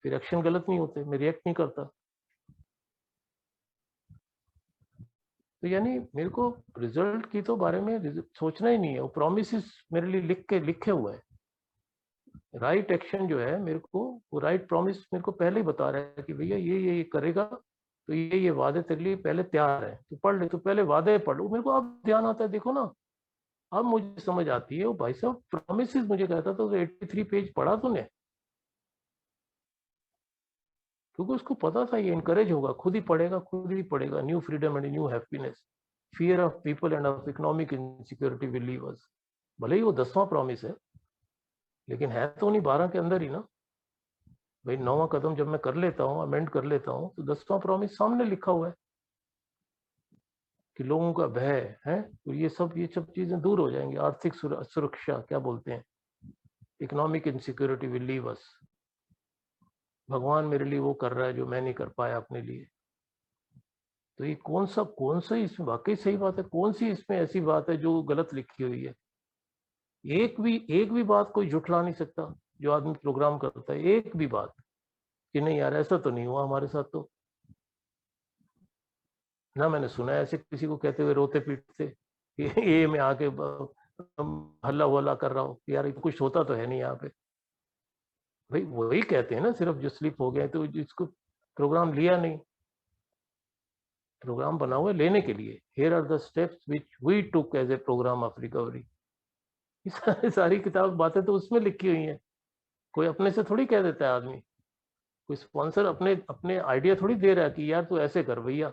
फिर एक्शन गलत नहीं होते, मैं रिएक्ट नहीं करता। तो यानी मेरे को रिजल्ट की तो बारे में सोचना ही नहीं है, वो प्रॉमिसेस मेरे लिए लिखे हुए हैं। राइट एक्शन जो है मेरे को, वो राइट प्रॉमिस मेरे को पहले ही बता रहा है कि भैया ये करेगा तो ये वादे तेरे लिए पहले तैयार है, तो पढ़ ले, तो पहले वादे पढ़ लो। मेरे को अब ध्यान आता है, देखो ना, अब मुझे समझ आती है। वो भाई साहब प्रॉमिस मुझे कहता था तो 83 पेज पढ़ा तूने, क्योंकि उसको पता था ये इनकरेज होगा, खुद ही पढ़ेगा। New freedom and new happiness, fear of people end of economic insecurity will leave us. भले ही वो 10वां प्रॉमिस है, लेकिन है तो उन्हीं 12 के अंदर ही ना भाई। 9वां कदम जब मैं कर लेता हूँ, अमेंड कर लेता हूँ, तो 10वां प्रॉमिस सामने लिखा हुआ है कि लोगों का भय है, तो ये सब चीजें दूर हो जाएंगी। आर्थिक सुरक्षा क्या बोलते हैं, economic insecurity will leave us. भगवान मेरे लिए वो कर रहा है जो मैं नहीं कर पाया अपने लिए। तो ये कौन सा इसमें वाकई सही बात है, कौन सी इसमें ऐसी बात है जो गलत लिखी हुई है? एक भी बात कोई जुटला नहीं सकता जो आदमी प्रोग्राम करता है, एक भी बात कि नहीं यार ऐसा तो नहीं हुआ हमारे साथ। तो ना मैंने सुना ऐसे किसी को कहते हुए रोते पीटते ये मैं आके हल्ला वल्ला कर रहा हूँ यार, कुछ होता तो है नहीं यहाँ पे। भाई वही कहते हैं ना, सिर्फ जो स्लिप हो गए तो जिसको प्रोग्राम लिया नहीं, प्रोग्राम बना हुआ है लेने के लिए। Here are the steps which we took as a program of recovery. सारी किताब बातें तो उसमें लिखी हुई हैं। कोई अपने से थोड़ी कह देता है आदमी, कोई स्पॉन्सर अपने अपने आइडिया थोड़ी दे रहा है कि यार तू ऐसे कर भैया,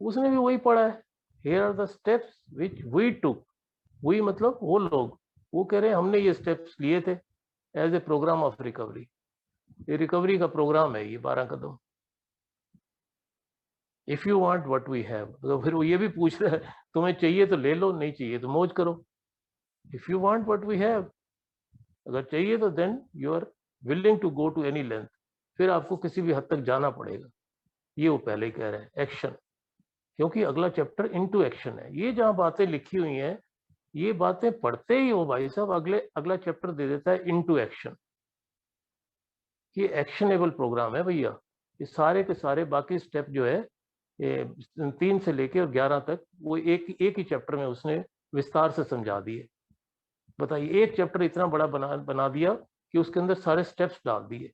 उसने भी वही पढ़ा है। Here are the steps which we took, we मतलब वो लोग, वो कह रहे हैं हमने ये स्टेप्स लिए थे as a program of recovery. ये रिकवरी का प्रोग्राम है ये 12 कदम। If you want what we have, तो फिर वो ये भी पूछ रहा है तुम्हें चाहिए तो ले लो, नहीं चाहिए तो मौज करो। If you want what we have, अगर चाहिए तो then you are willing to go to any length, फिर आपको किसी भी हद तक जाना पड़ेगा। ये वो पहले ही कह रहे हैं, एक्शन, क्योंकि अगला चैप्टर इनटू एक्शन है। ये जहां बातें लिखी हुई हैं, ये बातें पढ़ते ही वो भाई साहब अगला चैप्टर दे देता है इनटू एक्शन। ये एक्शनेबल प्रोग्राम है भैया। ये सारे के सारे बाकी स्टेप जो है, ये 3 से लेकर 11 तक, वो एक ही चैप्टर में उसने विस्तार से समझा दिए। बताइए, एक चैप्टर इतना बड़ा बना दिया कि उसके अंदर सारे स्टेप्स डाल दिए,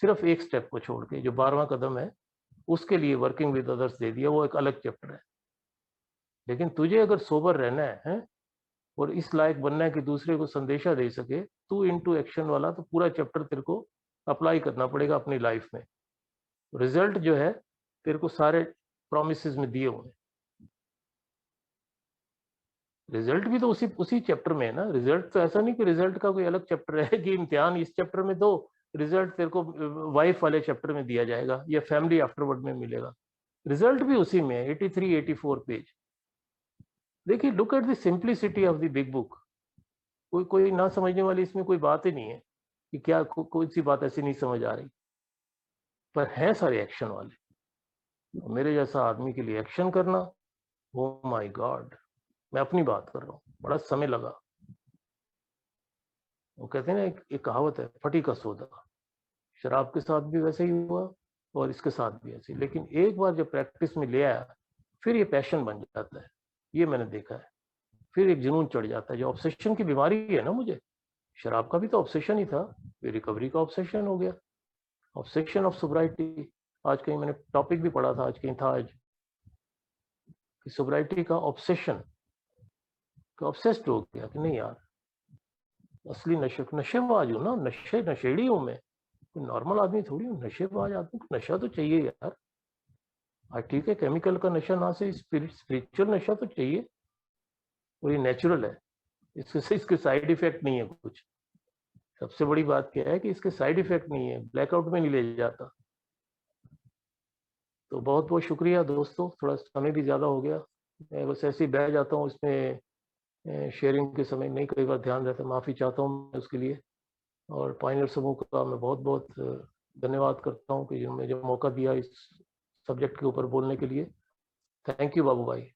सिर्फ एक स्टेप को छोड़ के जो 12वां कदम है उसके लिए वर्किंग विद अदर्स दे दिया, वो एक अलग चैप्टर है। लेकिन तुझे अगर सोबर रहना है और इस लायक बनना है कि दूसरे को संदेशा दे सके, तू इनटू एक्शन वाला तो पूरा चैप्टर तेरे को अप्लाई करना पड़ेगा अपनी लाइफ में। रिजल्ट जो है तेरे को सारे प्रोमिसेस में दिए हुए हैं। रिजल्ट भी तो उसी चैप्टर में है ना। रिजल्ट तो ऐसा नहीं कि रिजल्ट का कोई अलग चैप्टर है कि इम्तिहान इस चैप्टर में दो, रिजल्ट तेरे को वाइफ वाले चैप्टर में दिया जाएगा या फैमिली आफ्टरवर्ड में मिलेगा। रिजल्ट भी उसी में है, 83 84 पेज। देखिए, look at the simplicity of the big book. कोई ना समझने वाली इसमें कोई बात ही नहीं है कि क्या कोई सी बात ऐसी नहीं समझ आ रही, पर है सारे एक्शन वाले। मेरे जैसा आदमी के लिए एक्शन करना, ओ माय गॉड, मैं अपनी बात कर रहा हूँ, बड़ा समय लगा। वो कहते हैं ना, एक कहावत है, फटी का सौदा। शराब के साथ भी वैसे ही हुआ और इसके साथ भी ऐसे। लेकिन एक बार जब प्रैक्टिस में ले आया, फिर ये पैशन बन जाता है। ये मैंने देखा है। फिर एक जुनून चढ़ जाता है, जो ऑब्सेशन की बीमारी है ना मुझे, शराब का भी तो ऑब्सेशन ही था, फिर रिकवरी का ऑब्सेशन हो गया, ऑब्सेशन ऑफ सोब्राइटी। आज कहीं मैंने टॉपिक भी पढ़ा था, आज कहीं था आज, कि सोब्राइटी का ऑब्सेशन, ऑब्सेस्ड हो गया कि नहीं यार, असली नशेबाज हूँ ना, नशेड़ी हूँ मैं, कोई नॉर्मल आदमी थोड़ी हूँ। नशेबाज आदमी को नशा तो चाहिए यार। हाँ ठीक है, केमिकल का नशा ना से स्पिरिचुअल नशा तो चाहिए, और ये नेचुरल है। इसके साइड इफेक्ट नहीं है कुछ। सबसे बड़ी बात क्या है कि इसके साइड इफेक्ट नहीं है, ब्लैकआउट में नहीं ले जाता। तो बहुत बहुत शुक्रिया दोस्तों, थोड़ा समय भी ज़्यादा हो गया, मैं बस ऐसे ही बैठ जाता हूँ इसमें, शेयरिंग के समय नहीं कई बार ध्यान रहता, माफ़ी चाहता हूँ मैं उसके लिए। और पाइनियर समूह का मैं बहुत बहुत धन्यवाद करता हूँ कि मुझे मौका दिया इस सब्जेक्ट के ऊपर बोलने के लिए। थैंक यू बाबू भाई।